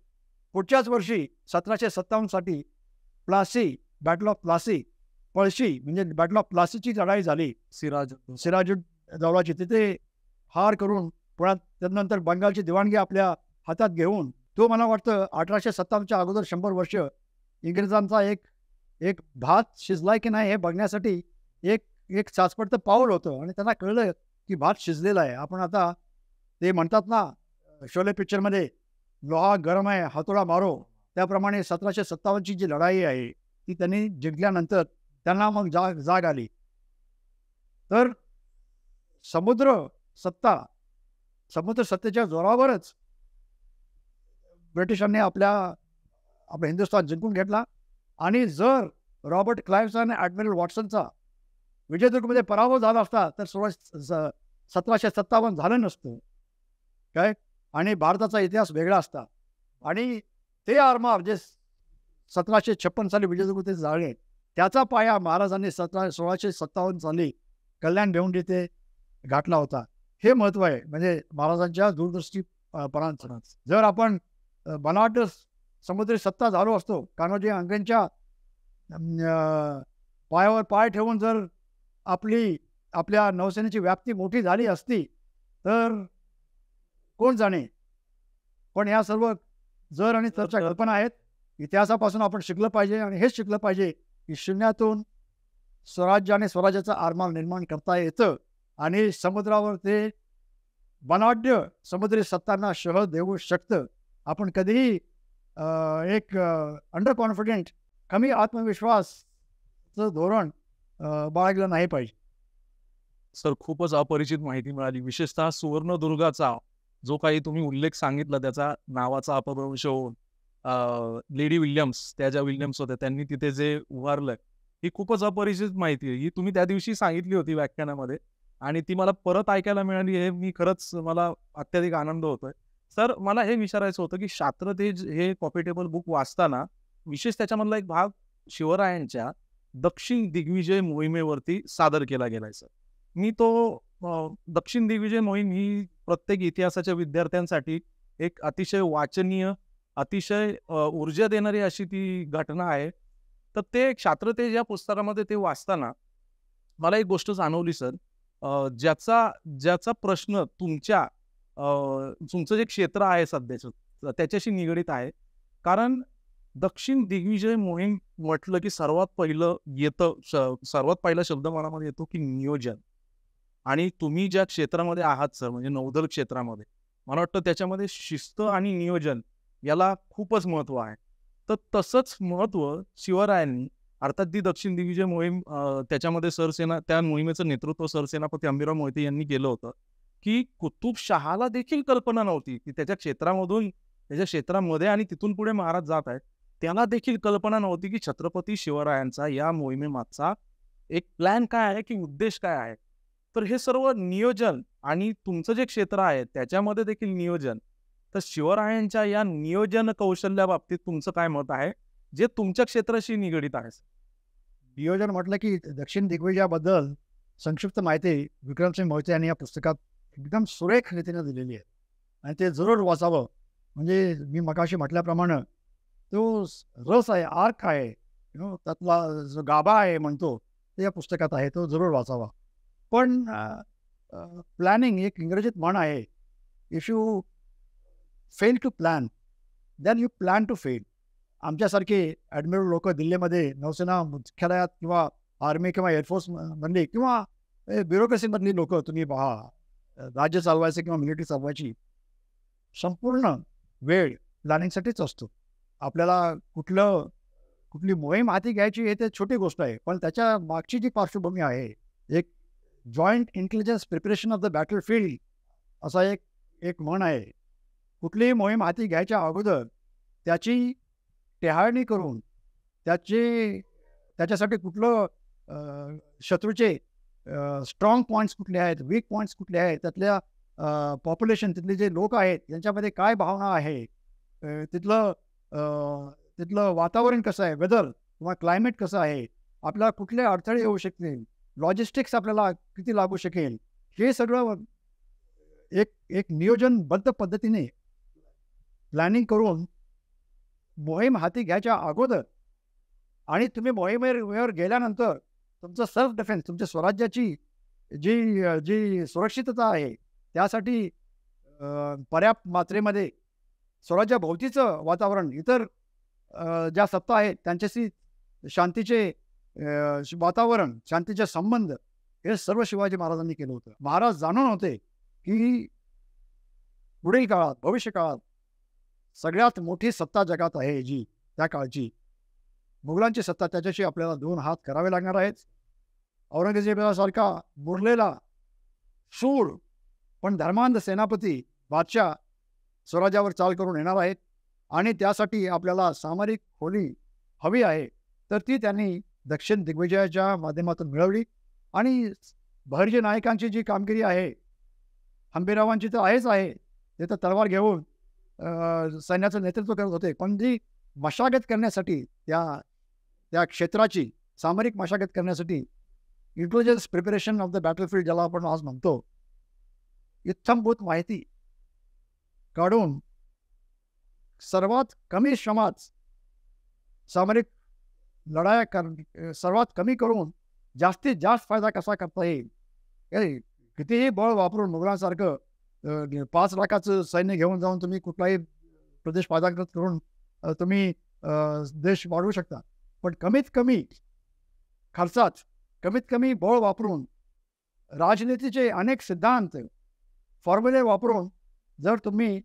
पुढच्याच वर्षी 1757 साठी प्लासी, बॅटल ऑफ प्लासी, पळशी म्हणजे बॅटल ऑफ प्लासीची लढाई झाली. सिराजुद्दौलाची तिथे हार करून पुन्हा त्यानंतर बंगालची दिवाणगी आपल्या हातात घेऊन, तो मला वाटतं 1857च्या अगोदर 100 वर्ष इंग्रजांचा एक भात शिजलाय की नाही हे बघण्यासाठी एक चाचपडतं पाऊल होतं. आणि त्यांना कळलं की भात शिजलेला आहे. आपण आता ते म्हणतात ना, शोले पिक्चरमध्ये लोहा गरम आहे हातोडा मारो, त्याप्रमाणे 1757ची जी लढाई आहे ती त्यांनी जिंकल्यानंतर त्यांना मग जाग आली. तर समुद्र सत्तेच्या जोरावरच ब्रिटिशांनी आपला हिंदुस्थान जिंकून घेतला. आणि जर रॉबर्ट क्लाइव्हचा आणि ॲडमिरल वॉटसनचा विजयदुर्गमध्ये पराभव झाला असता तर 1757 झालं नसतं काय, आणि भारताचा इतिहास वेगळा असता. आणि ते आरमार जे 1756 साली विजयदुर्ग ते जाळले, त्याचा पाया महाराजांनी 1657 साली कल्याण भिवंडी ते गाठला होता. हे महत्त्व आहे म्हणजे महाराजांच्या दूरदृष्टीपणाचं. जर आपण बनावट समुद्री सत्ता झालो असतो, कान्होजी अंग्रेंच्या पायावर पाय ठेवून जर आपल्या नौसेनेची व्याप्ती मोठी झाली असती तर कोण जाणे. पण या सर्व जर आणि तरच्या कल्पना आहेत. इतिहासापासून आपण शिकलं पाहिजे आणि हेच शिकलं पाहिजे की शून्यातून स्वराज्य आणि स्वराज्याचा आरमार निर्माण करता येतं आणि समुद्रावर ते बनाढ्य समुद्री सत्तांना शह देऊ शकतं. आपण कधीही एक अंडर कॉन्फिडेंट कमी आत्मविश्वासचं धोरण बाळगलं नाही पाहिजे. सर, खूपच अपरिचित माहिती मिळाली. विशेषतः सुवर्णदुर्गाचा जो काही तुम्ही उल्लेख सांगितला, त्याचा नावाचा अपभ्रंश होऊन लेडी विल्यम्स, त्या ज्या विल्यम्स होत्या त्यांनी तिथे जे उभारलं, ही खूपच अपरिचित माहिती आहे. ही तुम्ही त्या दिवशी सांगितली होती व्याख्यानामध्ये आणि ती मला परत ऐकायला मिळाली. हे खरंच मला अत्याधिक आनंद होतोय. सर, मला हे विचारायचं होतं की शास्त्रतेज हे कॉफी टेबल बुक वाचताना विशेष त्याच्यामधला एक भाग शिवरायांच्या दक्षिण दिग्विजय मोहिमेवरती सादर केला गेलाय. सर, मी तो दक्षिण दिग्विजय मोहीम ही प्रत्येक इतिहासाच्या विद्यार्थ्यांसाठी एक अतिशय वाचनीय, अतिशय ऊर्जा देणारी अशी ती घटना आहे. तर ते शास्त्रतेज या पुस्तकामध्ये ते वाचताना मला एक गोष्ट जाणवली सर, ज्याचा प्रश्न तुमचं जे क्षेत्र आहे सध्याचं त्याच्याशी निगडीत आहे. कारण दक्षिण दिग्विजय मोहीम म्हटलं की सर्वात पहिला शब्द मनामध्ये येतो की नियोजन. आणि तुम्ही ज्या क्षेत्रामध्ये आहात सर, म्हणजे नौदल क्षेत्रामध्ये, मला वाटतं त्याच्यामध्ये शिस्त आणि नियोजन याला खूपच महत्त्व आहे. तर तसंच महत्त्व शिवरायांनी, अर्थात ती दक्षिण दिग्विजय मोहीम, त्याच्यामध्ये त्या मोहिमेचं नेतृत्व सरसेनापती अंबिराव मोहिते यांनी केलं होतं. की कुतुबशहाला देखील कल्पना नव्हती की त्याच्या क्षेत्रामध्ये आणि तिथून पुढे महाराज जात आहेत, त्याला देखील कल्पना नव्हती की छत्रपती शिवरायांचा या मोहिमेमागचा एक प्लॅन काय आहे, की उद्देश काय आहे. तर हे सर्व नियोजन आणि तुमचं जे क्षेत्र आहे त्याच्यामध्ये देखील नियोजन. तर शिवरायांच्या या नियोजन कौशल्याबाबतीत तुमचं काय मत आहे, जे तुमच्या क्षेत्राशी निगडीत आहे? नियोजन म्हटलं की दक्षिण दिग्विजयाबद्दल संक्षिप्त माहिती विक्रमसिंग मोहिते यांनी या पुस्तकात एकदम सुरेख रीतीने दिलेली आहे आणि ते जरूर वाचावं. म्हणजे मी मगाशी म्हटल्याप्रमाणे तो रस आहे, आर्क आहे, त्यातला जो गाभा आहे म्हणतो ते या पुस्तकात आहे, तो जरूर वाचावा. पण प्लॅनिंग एक इंग्रजीत म्हण आहे, if you fail to plan then you plan to fail. आमच्यासारखे ॲडमिरल लोक दिल्लीमध्ये नौसेना मुख्यालयात किंवा आर्मी किंवा एअरफोर्स मधली किंवा ब्युरोक्रेसीमधली लोक तुम्ही पहा, राज्य चालवायचे किंवा मिलिटरी चालवायची, संपूर्ण वेळ प्लॅनिंगसाठीच असतो. आपल्याला कुठली मोहीम हाती घ्यायची हे ते छोटी गोष्ट आहे, पण त्याच्या मागची जी पार्श्वभूमी आहे, एक joint intelligence preparation of the battle field असा एक म्हण आहे. कुठलीही मोहीम हाती घ्यायच्या अगोदर त्याची टेहाळणी करून त्याच्यासाठी कुठलं शत्रूचे स्ट्रॉंग पॉईंट्स कुठले आहेत, वीक पॉईंट्स कुठले आहेत, त्यातल्या पॉप्युलेशन, तिथले जे लोक आहेत यांच्यामध्ये काय भावना आहे, तिथलं वातावरण कसं आहे, वेदर किंवा क्लायमेट कसं आहे, आपल्याला कुठले अडथळे येऊ शकतील, लॉजिस्टिक्स आपल्याला किती लागू शकेल, हे सगळं एक नियोजनबद्ध पद्धतीने प्लॅनिंग करून मोहीम हाती घ्यायच्या अगोदर आणि तुम्ही मोहिमेवर गेल्यानंतर तुमचं सेल्फ डिफेन्स, तुमच्या स्वराज्याची जी सुरक्षितता आहे त्यासाठी पर्याप्त मात्रेमध्ये स्वराज्याभोवतीचं वातावरण, इतर ज्या सत्ता आहेत त्यांच्याशी शांतीचे वातावरण, शांतीचे संबंध, हे सर्व शिवाजी महाराजांनी केलं होतं. महाराज जाणून होते की पुढील काळात, भविष्य काळात सगळ्यात मोठी सत्ता जगात आहे जी त्या काळची मुघलांची सत्ता, त्याच्याशी आपल्याला 2 हात करावे लागणार आहेत. औरंगजेबासारखा मुरलेला शूर पण धर्मांध सेनापती बादशाह स्वराज्यावर चाल करून येणार आहेत आणि त्यासाठी आपल्याला सामरिक खोली हवी आहे. तर ती त्यांनी दक्षिण दिग्विजयाच्या माध्यमातून मिळवली आणि बहरजी नायकांची जी कामगिरी आहे, हंबीरावांची तर आहेच आहे, ते तर तलवार घेऊन सैन्याचं नेतृत्व करत होते, पण जी मशागत करण्यासाठी त्या त्या क्षेत्राची सामरिक मशागत करण्यासाठी intelligence preparation of the battlefield ज्याला आपण आज म्हणतो, इत्थंभूत माहिती काढून सर्वात कमी श्रमात सामरिक लढाया सर्वात कमी करून जास्तीत जास्त फायदा कसा करता येईल. कितीही बळ वापरून मुघलांसारखं 5 लाखाचं सैन्य घेऊन जाऊन तुम्ही कुठलाही प्रदेश पादाक्रांत करून तुम्ही देश वाढवू शकता, पण कमीत कमी खर्चात कमीत कमी बळ वापरून राजनीतीचे अनेक सिद्धांत फॉर्म्युले वापरून जर तुम्ही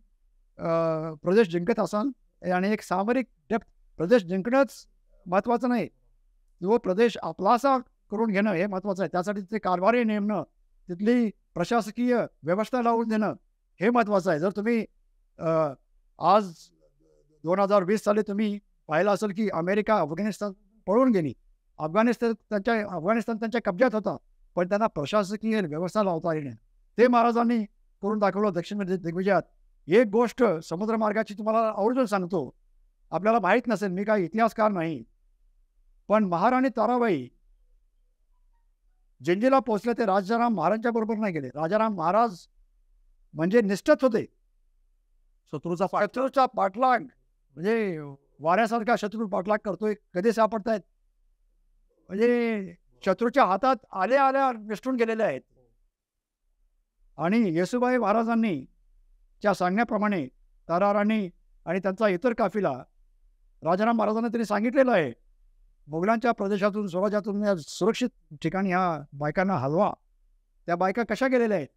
प्रदेश जिंकत असाल आणि एक सामरिक डेप्थ, प्रदेश जिंकणंच महत्त्वाचं नाही, जो प्रदेश आपलासा करून घेणं हे महत्त्वाचं आहे. त्यासाठी तिथे कारभारी नेमणं, तिथली प्रशासकीय व्यवस्था लावून देणं हे महत्त्वाचं आहे. जर तुम्ही आज 2020 साली तुम्ही पाहिलं असेल की अमेरिका अफगाणिस्तान पळून गेली. अफगाणिस्तान त्यांच्या कब्जात होता, पण त्यांना प्रशासकीय व्यवस्था लावता आली नाही. ते महाराजांनी करून दाखवलं दक्षिण दिग्विजयात. एक गोष्ट समुद्रमार्गाची तुम्हाला आवर्जून सांगतो, आपल्याला माहीत नसेल, मी काही इतिहासकार नाही, पण महाराणी ताराबाई जिंजीला पोहोचले ते राजाराम महाराजांच्या बरोबर नाही गेले. राजाराम महाराज म्हणजे निष्ठत होते. शत्रूचा पाठलाग म्हणजे वाऱ्यासारखा शत्रू पाठलाग करतोय, कधी सापडतायत म्हणजे शत्रूच्या हातात आल्या निष्ठून गेलेले आहेत. आणि येसुबाई महाराजांनी च्या सांगण्याप्रमाणे ताराराणी आणि त्यांचा इतर काफिला राजाराम महाराजांना त्यांनी सांगितलेलं आहे, मुघलांच्या प्रदेशातून स्वराज्यातून या सुरक्षित ठिकाणी ह्या बायकांना हलवा. त्या बायका कशा गेलेल्या आहेत,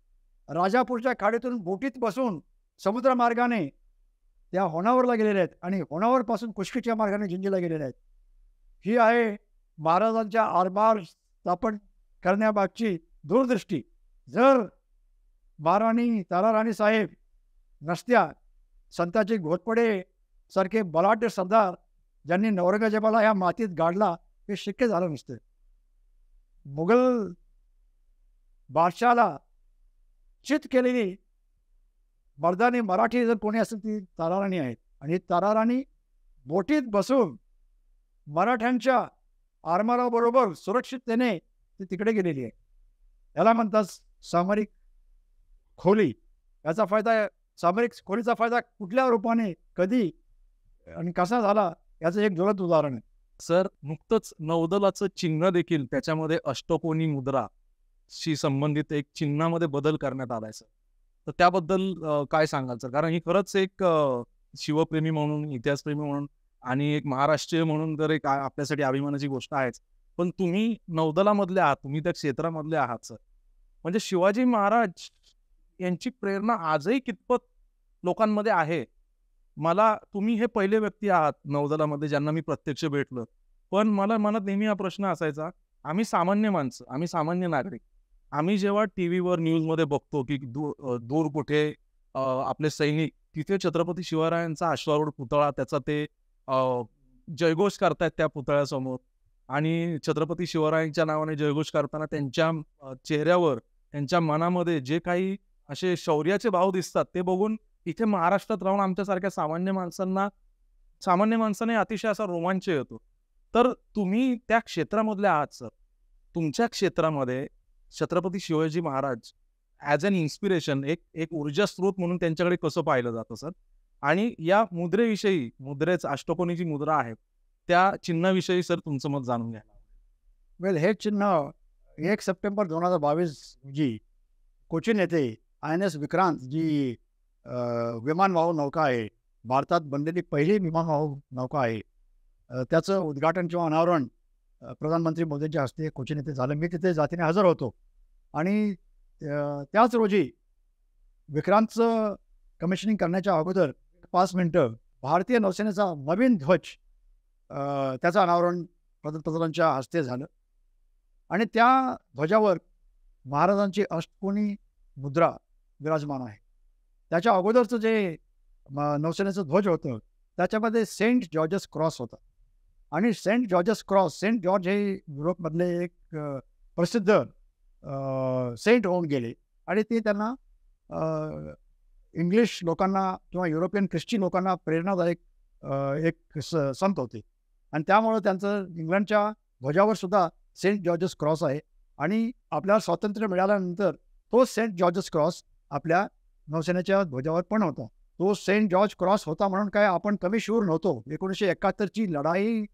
राजापूरच्या खाडीतून बोटीत बसून समुद्रमार्गाने त्या होणावरला गेलेल्या आहेत आणि होणावरपासून कुशकीच्या मार्गाने जिंजीला गेलेल्या आहेत. ही आहे महाराजांच्या आरमार स्थापन करण्याबाबतची दूरदृष्टी. जर महाराणी ताराराणी साहेब नसत्या, संताजी घोरपडे सारखे बलाढ्य सरदार ज्यांनी औरंगजेबाला ह्या मातीत गाडला, हे शक्य झालं नसतं. मुघल बादशाला चित केलेली मर्दानी मराठी जर कोणी असेल ती ताराराणी आहेत. आणि ताराराणी बोटीत बसून मराठ्यांच्या आरमाराबरोबर सुरक्षिततेने ती तिकडे गेलेली आहे. याला म्हणतात सामरिक खोली. याचा फायदा, सामरिक खोलीचा फायदा कुठल्या रूपाने, कधी आणि कसा झाला, याचं एक ज्वलंत उदाहरण आहे. सर, नुकतंच नौदलाचं चिन्ह देखील त्याच्यामध्ये अष्टकोनी मुद्राशी संबंधित एक चिन्हामध्ये बदल करण्यात आलाय सर. तर त्याबद्दल काय सांगाल सर? कारण ही खरंच एक शिवप्रेमी म्हणून, इतिहासप्रेमी म्हणून आणि एक महाराष्ट्रीय म्हणून तर एक आपल्यासाठी अभिमानाची गोष्ट आहेच. पण तुम्ही नौदलामधले आहात, तुम्ही त्या क्षेत्रामधले आहात सर. म्हणजे शिवाजी महाराज यांची प्रेरणा आजही कितपत लोकांमध्ये आहे? तुम्ही हे पहिले व्यक्ती आहात नौदलामध्ये ज्यांना मी प्रत्यक्ष भेटलं. पण मला मनात नेहमी हा प्रश्न असायचा, आम्ही सामान्य माणसं, आम्ही सामान्य नागरिक, आम्ही जेव्हा टीव्हीवर न्यूजमध्ये बघतो की दूर कुठे आपले सैनिक तिथे छत्रपती शिवरायांचा अश्वारूढ पुतळा, त्याचा ते जयघोष करतायत त्या पुतळ्यासमोर, आणि छत्रपती शिवरायांच्या नावाने जयघोष करताना त्यांच्या चेहऱ्यावर, त्यांच्या मनामध्ये जे काही असे शौर्याचे भाव दिसतात, ते बघून इथे महाराष्ट्रात राहून आमच्यासारख्या सामान्य माणसाने अतिशय असा रोमांच येतो. तर तुम्ही त्या क्षेत्रामधले आहात सर. तुमच्या क्षेत्रामध्ये Chhatrapati Shivaji Maharaj as an inspiration, एक ऊर्जा स्रोत म्हणून त्यांच्याकडे कसं पाहिलं जातं सर? आणि या मुद्रेविषयी, मुद्रेच अष्टकोनीची मुद्रा आहे, त्या चिन्हाविषयी सर तुमचं मत जाणून घ्या. वेल, हे चिन्ह 1 सप्टेंबर 2022 रोजी कोचीन येथे INS विक्रांत जी विमानवाहू नौका आहे, भारतात बनलेली पहिली विमानवाहू नौका आहे, त्याचं उद्घाटन किंवा अनावरण प्रधानमंत्री मोदींच्या हस्ते कोचीन येथे झालं. मी तिथे जातीने हजर होतो आणि त्याच रोजी विक्रांतचं कमिशनिंग करण्याच्या अगोदर 5 मिनिटं भारतीय नौसेनेचा नवीन ध्वज त्याचं अनावरण पंतप्रधानांच्या हस्ते झालं आणि त्या ध्वजावर महाराजांची अष्टकोनी मुद्रा विराजमान आहे. त्याच्या अगोदरचं जे नौसेनेचं ध्वज होतं त्याच्यामध्ये सेंट जॉर्जस क्रॉस होता आणि saint George's cross, saint George हे युरोपमधले एक प्रसिद्ध सेंट होऊन गेले आणि ते त्यांना इंग्लिश लोकांना किंवा युरोपियन ख्रिश्चन लोकांना प्रेरणादायक एक संत होते आणि त्यामुळं त्यांचं इंग्लंडच्या ध्वजावर सुद्धा सेंट जॉर्जस क्रॉस आहे आणि आपल्याला स्वातंत्र्य मिळाल्यानंतर तो सेंट जॉर्जस क्रॉस आपल्या नौसेनेच्या ध्वजावर पण होता. तो सेंट जॉर्ज क्रॉस होता म्हणून काय आपण कमी शूर नव्हतो. 1971ची लढाई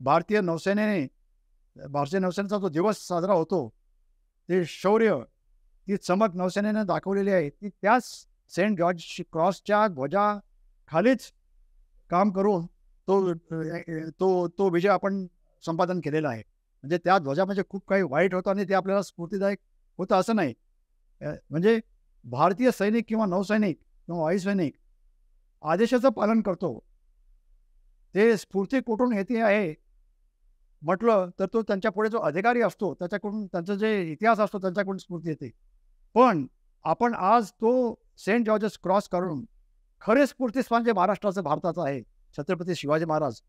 भारतीय नौसेनेचा जो दिवस साजरा होतो, ते शौर्य, ती चमक नौसेनेने दाखवलेली आहे, ती त्याच सेंट जॉर्ज क्रॉसच्या ध्वजाखालीच काम करून तो विजय आपण संपादन केलेला आहे. म्हणजे त्या ध्वजामध्ये खूप काही वाईट होतं आणि ते आपल्याला स्फूर्तिदायक होतं असं नाही. म्हणजे भारतीय सैनिक किंवा नौसैनिक किंवा वायुसैनिक आदेशाचं पालन करतो. ते स्फूर्ती कुठून येते आहे म्हटलं तर तो त्यांच्या पुढे जो अधिकारी असतो त्याच्याकडून, त्यांचा जे इतिहास असतो त्यांच्याकडून स्फूर्ती येते. पण आपण आज तो सेंट जॉर्जस क्रॉस करून खरे स्फूर्तिस्थान जे महाराष्ट्राचं, भारताचं आहे, छत्रपती शिवाजी महाराज,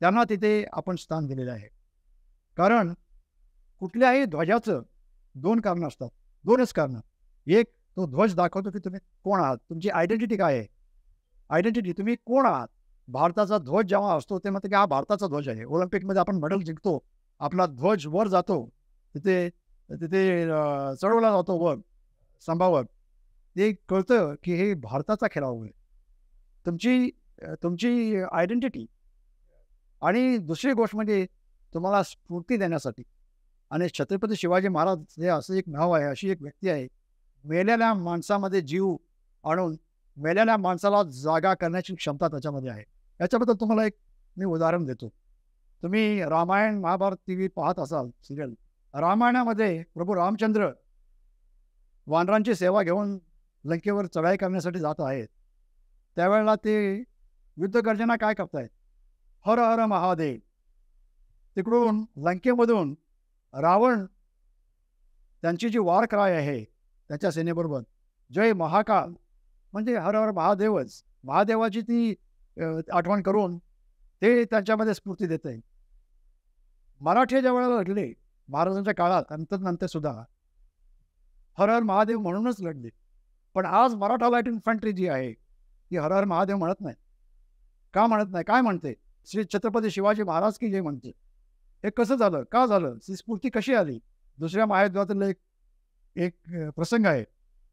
त्यांना तिथे आपण स्थान दिलेलं आहे. कारण कुठल्याही ध्वजाचं 2 कारणं असतात, 2च कारणं. एक, तो ध्वज दाखवतो की तुम्ही कोण आहात, तुमची आयडेंटिटी काय आहे. आयडेंटिटी, तुम्ही कोण आहात. भारताचा ध्वज जेव्हा असतो ते म्हणतं की हा भारताचा ध्वज आहे. ऑलिम्पिकमध्ये आपण मेडल जिंकतो, आपला ध्वज वर जातो, तिथे चढवला जातो वर स्तंभावर, ते कळतं की हे भारताचा खेळाडू आहे. तुमची आयडेंटिटी. आणि दुसरी गोष्ट म्हणजे तुम्हाला स्फूर्ती देण्यासाठी. आणि छत्रपती शिवाजी महाराज हे असं एक नाव आहे, अशी एक व्यक्ती आहे, मेलेल्या माणसामध्ये जीव आणून मेलेल्या माणसाला जागा करण्याची क्षमता त्याच्यामध्ये आहे. याच्याबद्दल तुम्हाला एक मी उदाहरण देतो. तुम्ही रामायण महाभारत TV पाहत असाल सिरियल. रामायणामध्ये प्रभू रामचंद्र वानरांची सेवा घेऊन लंकेवर चढाई करण्यासाठी जात आहेत. त्यावेळेला ते युद्धगर्जना काय करतायत, हर हर महादेव. तिकडून लंकेमधून रावण त्यांची जी वार क्राय आहे त्याच्या सेनेबरोबर, जय महाकाल, म्हणजे हर हर महादेवच, महादेवाची ती आठवण करून ते त्यांच्यामध्ये स्फूर्ती देत आहे. मराठी ज्या वेळेला लढले महाराजांच्या काळात नंतर सुद्धा हर हर महादेव म्हणूनच लढले. पण आज मराठा लाईट इन्फंट्री जी आहे ती हर हर महादेव म्हणत नाही. का म्हणत नाही, काय म्हणते, श्री छत्रपती शिवाजी महाराज की जय म्हणते. हे कसं झालं, का झालं, ही स्फूर्ती कशी आली. दुसऱ्या महायुद्धातील एक प्रसंग आहे.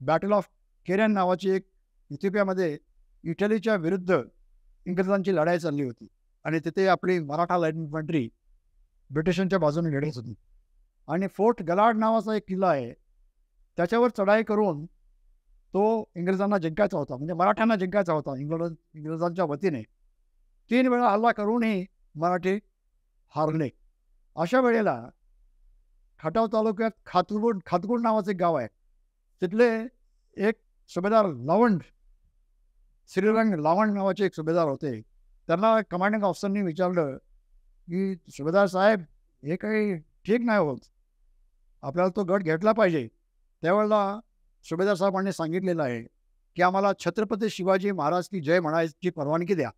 बॅटल ऑफ केरन नावाची एक इथिओपियामध्ये इटलीच्या विरुद्ध इंग्रजांची लढाई चालली होती आणि तिथे आपली मराठा लाईट इन्फंट्री ब्रिटिशांच्या बाजूने लढत होती. आणि फोर्ट गलाड नावाचा एक किल्ला आहे, त्याच्यावर चढाई करून तो इंग्रजांना जिंकायचा होता, म्हणजे मराठ्यांना जिंकायचा होता इंग्रजांच्या वतीने. 3 वेळा हल्ला करूनही मराठी हारले. अशा वेळेला खटाव तालुक्यात खातगुड नावाचं एक गाव आहे, तिथले एक सुभेदार लावंड, श्रीरंग लावंड नावाचे एक सुभेदार होते. त्यांना कमांडिंग ऑफिसरनी विचारलं की सुभेदार साहेब, हे काही ठीक नाही होत, आपल्याला तो गड घेतला पाहिजे. त्यावेळेला सुभेदार साहेबांनी सांगितलेलं आहे की आम्हाला छत्रपती शिवाजी महाराज की जय म्हणायची परवानगी द्या,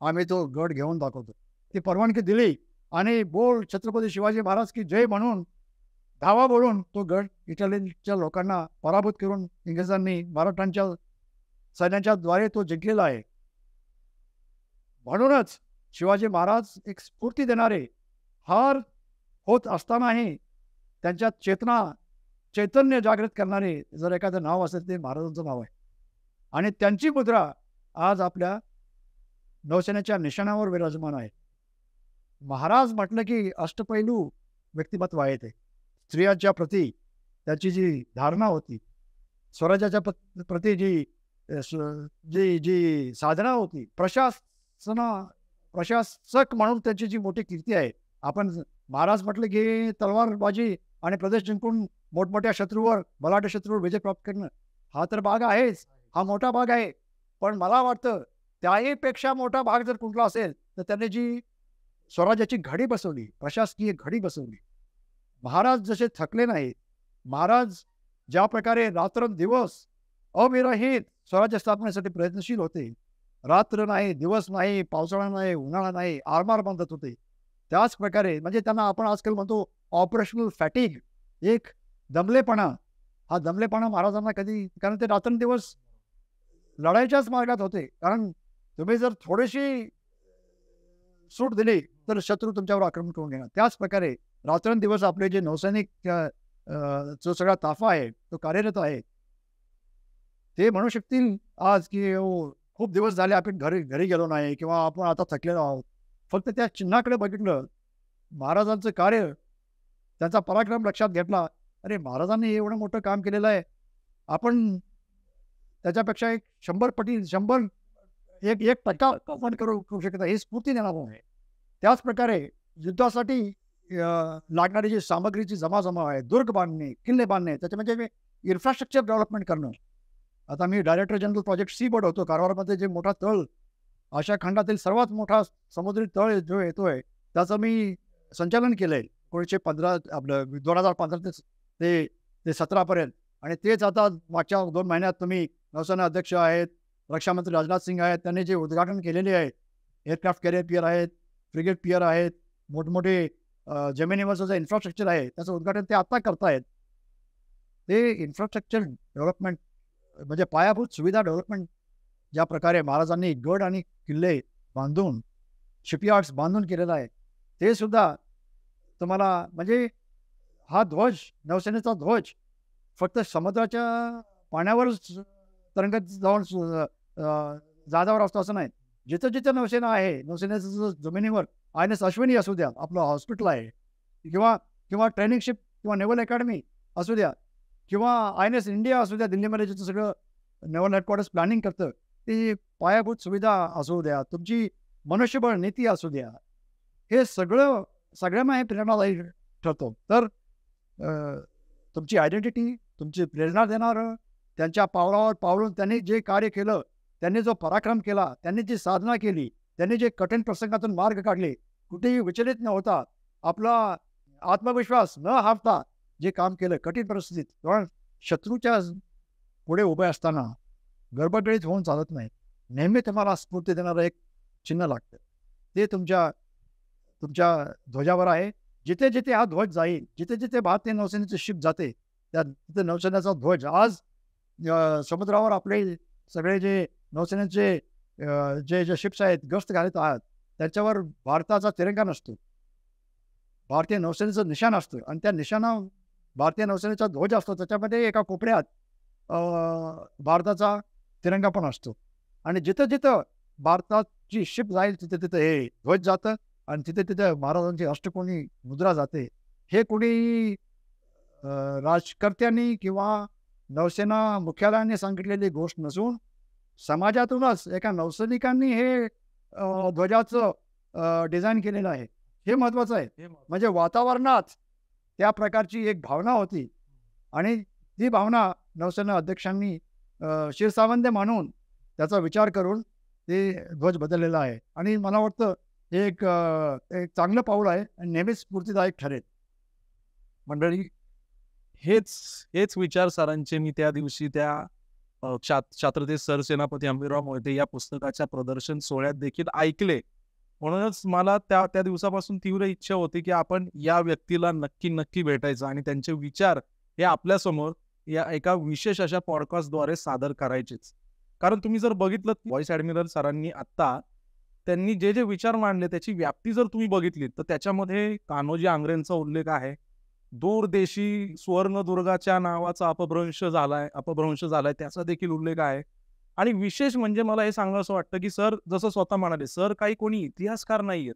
आम्ही तो गड घेऊन दाखवतो. ती परवानगी दिली आणि बोल छत्रपती शिवाजी महाराज की जय म्हणून धावा बोलून तो गड इटलीच्या लोकांना पराभूत करून इंग्रजांनी मराठ्यांच्या सैन्याच्या द्वारे तो जिंकलेला आहे. म्हणूनच शिवाजी महाराज एक स्फूर्ती देणारे, हार होत असतानाही त्यांच्यात चैतन्य जागृत करणारे जर एखादं नाव असेल ते महाराजांचं नाव आहे. आणि त्यांची मुद्रा आज आपल्या नौसेनेच्या निशाणावर विराजमान आहे. महाराज म्हटलं की अष्टपैलू व्यक्तिमत्व आहे ते. स्त्रियांच्या प्रती त्याची जी धारणा होती, स्वराज्याच्या प्रती जी जी साधना होती, प्रशासक म्हणून त्याची जी मोठी कीर्ती आहे. आपण महाराज म्हटलं की तलवारबाजी आणि प्रदेश जिंकून मोठमोठ्या शत्रूवर, बलाढ्य शत्रूवर विजय प्राप्त करणं, हा तर भाग आहेच. हा मोठा भाग आहे. पण मला वाटतं त्याही पेक्षा मोठा भाग जर कुठला असेल तर त्याने जी स्वराज्याची घडी बसवली, प्रशासकीय घडी बसवली. महाराज जसे थकले नाहीत, महाराज ज्या प्रकारे रात्रंदिवस अविरहित स्वराज्य स्थापनेसाठी प्रयत्नशील होते. रात्र नाही, दिवस नाही, पावसाळा नाही, उन्हाळा नाही, आरमार बांधत होते. त्याच प्रकारे म्हणजे त्यांना आपण आजकाल म्हणतो ऑपरेशनल फॅटिग, एक दमलेपणा. हा दमलेपणा महाराजांना कधी, कारण ते रात्रंदिवस लढाईच्याच मार्गात होते. कारण तुम्ही जर थोडीशी सूट दिली तर शत्रू तुमच्यावर आक्रमण करून घेणार. त्याच प्रकारे रात्रंदिवस आपले जे नौसैनिक जो सगळा ताफा आहे तो कार्यरत आहे. ते म्हणू शकतील आज की खूप दिवस झाले आपण घरी घरी गेलो नाही किंवा आपण आता थकलेलो आहोत. फक्त त्या चिन्हाकडे बघितलं, महाराजांचं कार्य, त्यांचा पराक्रम लक्षात घेतला. अरे महाराजांनी एवढं मोठं काम केलेलं आहे, आपण त्याच्यापेक्षा एक 100 पटी 1% आपण करू शकत नाही. ही स्फूर्ती देणार आहे. त्याच प्रकारे युद्धासाठी लागणारी जी सामग्रीची जमाजमा आहे, दुर्ग बांधणे, किल्ले बांधणे, त्याच्यामध्ये इन्फ्रास्ट्रक्चर डेव्हलपमेंट करणं. आता मी director general project sea board होतो कारवारमध्ये. जे मोठा तळ, आशिया खंडातील सर्वात मोठा समुद्री तळ जो येतोय त्याचं मी संचालन केलंय 1915 आपलं 2015 ते 17 पर्यंत. आणि तेच आता मागच्या 2 महिन्यात तुम्ही नौसेना अध्यक्ष आहेत, रक्षामंत्री राजनाथ सिंग आहेत, त्यांनी जे उद्घाटन केलेले आहे, एअरक्राफ्ट कॅरियर पियर आहेत, फ्रिगेट पियर आहेत, मोठमोठे जमिनीवरचं जे इन्फ्रास्ट्रक्चर आहे त्याचं उद्घाटन ते आत्ता करतायत. ते इन्फ्रास्ट्रक्चर डेव्हलपमेंट म्हणजे पायाभूत सुविधा डेव्हलपमेंट ज्या प्रकारे महाराजांनी गड आणि किल्ले बांधून, शिपयार्ड्स बांधून केलेलं आहे, ते सुद्धा तुम्हाला म्हणजे हा ध्वज, नौसेनेचा ध्वज फक्त समुद्राच्या पाण्यावरच तरंगत जाऊन जादावर असतो असं नाही. जिथं जिथं नौसेना आहे, नौसेनेचं जमिनीवर INS अश्विनी असू द्या, आपलं हॉस्पिटल आहे, किंवा किंवा ट्रेनिंग शिप किंवा नेव्हल अकॅडमी असू द्या, किंवा INS इंडिया असू द्या, दिल्लीमध्ये जिथं सगळं नेव्हल हेडक्वार्टर्स प्लॅनिंग करतं, ती पायाभूत सुविधा असू द्या, तुमची मनुष्यबळ नीती असू द्या, हे सगळं सगळ्यांना हे प्रेरणादायी ठरतो. तर तुमची आयडेंटिटी, तुमची प्रेरणा देणारं, त्यांच्या पावलावर पावलून त्यांनी जे कार्य केलं, त्यांनी जो पराक्रम केला, त्यांनी जी साधना केली, त्यांनी जे कठीण प्रसंगातून मार्ग काढले, कुठेही विचलित न होता, आपला आत्मविश्वास न हारता जे काम केलं कठीण परिस्थितीत. कारण शत्रूच्या पुढे उभे असताना गडबडगडीत होऊन चालत नाही. नेहमी तुम्हाला स्फूर्ती देणारं एक चिन्ह लागतं. ते तुमच्या ध्वजावर आहे. जिथे जिथे हा ध्वज जाईल, जिथे जिथे भारतीय नौसेनेची शिप जाते, त्या तिथे नौसेनेचा ध्वज आज समुद्रावर आपले सगळे जे नौसेनेचे जे शिप्स आहेत, गस्त घालत आहात, त्याच्यावर भारताचा तिरंगा नसतो, भारतीय नौसेनेचं निशाण असतं. आणि त्या निशाणा भारतीय नौसेनेचा ध्वज असतो. त्याच्यामध्ये एका कोपऱ्यात भारताचा तिरंगा पण असतो. आणि जिथं जिथं भारताची शिप जाईल तिथे तिथं हे ध्वज जातं. आणि तिथे तिथे महाराजांची अष्टकोनी मुद्रा जाते. हे कोणी राजकर्त्यांनी किंवा नौसेना मुख्यालयाने सांगितलेली गोष्ट नसून समाजातूनच एका नौसैनिकांनी हे ध्वजाचं डिझाईन केलेलं आहे. हे महत्त्वाचं आहे. म्हणजे वातावरणात त्या प्रकारची एक भावना होती आणि ती भावना नौसेना अध्यक्षांनी शिरसावंद मानून त्याचा विचार करून ते ध्वज बदललेला आहे. आणि मला वाटतं हे एक चांगलं पाऊल आहे आणि नेहमीच स्फूर्तीदायक ठरेल. मंडळी, हेच विचार सरांचे मी त्या दिवशी त्या छत्रपती सरसेनापती हंबीरराव मोहिते या पुस्तकाच्या प्रदर्शन सोहळ्यात देखील ऐकले. म्हणूनच मला त्या दिवसापासून तीव्र इच्छा होती की आपण या व्यक्तीला नक्की भेटायचं आणि त्यांचे विचार हे आपल्यासमोर या एका विशेष अशा पॉडकास्टद्वारे सादर करायचेच. कारण तुम्ही जर बघितलं व्हाईस ॲडमिरल सरांनी आत्ता त्यांनी जे विचार मांडले त्याची व्याप्ती जर तुम्ही बघितली तर त्याच्यामध्ये कान्होजी आंग्रेंचा उल्लेख आहे. दूरदेशी सुवर्णदुर्गाच्या नावाचा अपभ्रंश झालाय त्याचा देखील उल्लेख आहे. आणि विशेष म्हणजे मला हे सांगावं वाटतं की सर जसं स्वतः म्हणाले, सर काही कोणी इतिहासकार नाहीयेत,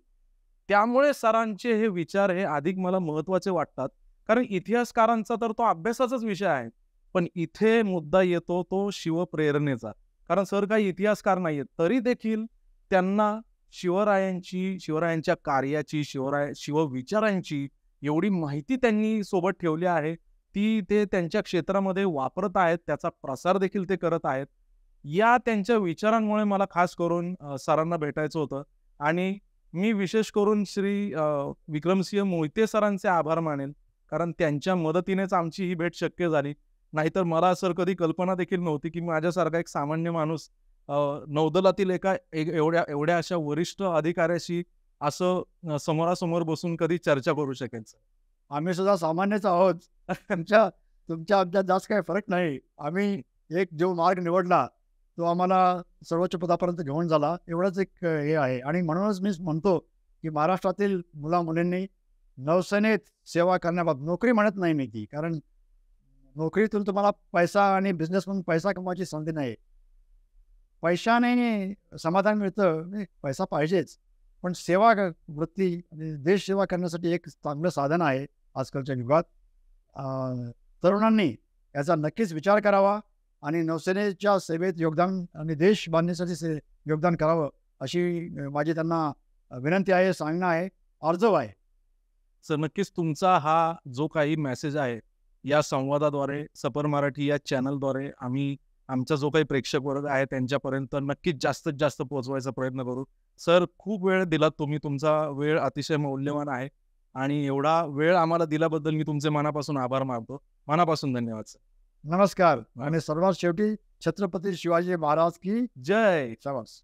त्यामुळे सरांचे हे विचार हे अधिक मला महत्त्वाचे वाटतात. कारण इतिहासकारांचा तर तो अभ्यासाचाच विषय आहे, पण इथे मुद्दा येतो तो शिवप्रेरणेचा. कारण सर काही इतिहासकार नाहीयेत तरी देखील त्यांना शिवरायांच्या कार्याची, शिवविचारांची एवढी माहिती त्यांनी सोबत ठेवली आहे. ती ते त्यांच्या क्षेत्रामध्ये वापरत आहेत, त्याचा प्रसार देखील ते करत आहेत. या त्यांच्या विचारांमुळे मला खास करून सरांना भेटायचं होतं. आणि मी विशेष करून श्री विक्रमसिंह मोहिते सरांचे आभार मानेल, कारण त्यांच्या मदतीनेच आमची ही भेट शक्य झाली. नाहीतर मला सर कधी कल्पना देखील नव्हती, की माझ्यासारखा एक सामान्य माणूस नौदलातील एका एवढ्या एवढ्या अशा वरिष्ठ अधिकाऱ्याशी असं समोरासमोर बसून कधी चर्चा करू शकेल. आम्ही सुद्धा सामान्यच आहोत. तुमच्या तुमच्या आमच्यात जास्त काही फरक नाही. आम्ही एक जो मार्ग निवडला तो आम्हाला सर्वोच्च पदापर्यंत घेऊन झाला, एवढंच एक हे आहे. आणि म्हणूनच मी म्हणतो की महाराष्ट्रातील मुला-मुलींनी नौसेनेत सेवा करण्याबाबत, नोकरी म्हणत नाही मी ती, कारण नोकरीतून तुम्हाला पैसा आणि बिझनेसमधून पैसा कमवायची संधी नाही. पैशाने समाधान मिळतं, नाही पैसा पाहिजेच, पण सेवा वृत्ती आणि देश सेवा करण्यासाठी एक चांगलं साधन आहे आजकालच्या युगात. तरुणांनी याचा नक्कीच विचार करावा आणि नौसेनेच्या सेवेत योगदान आणि देश बांधण्यासाठी योगदान करावं, अशी माझी त्यांना विनंती आहे, सांगणं आहे, अर्जव आहे. सर, नक्कीच तुमचा हा जो काही मेसेज आहे, या संवादाद्वारे, सफर मराठी या चॅनलद्वारे आम्ही आमचा जो काही प्रेक्षक वर्ग आहे त्यांच्यापर्यंत नक्कीच जास्तीत जास्त पोहोचवायचा प्रयत्न करू. सर, खूप वेळ दिलात तुम्ही. तुमचा वेळ अतिशय मौल्यवान आहे आणि एवढा वेळ आम्हाला दिल्याबद्दल मी तुमचे मनापासून आभार मानतो. मनापासून धन्यवाद सर. नमस्कार. आणि सर्वात शेवटी छत्रपती शिवाजी महाराज की जय. शाबास.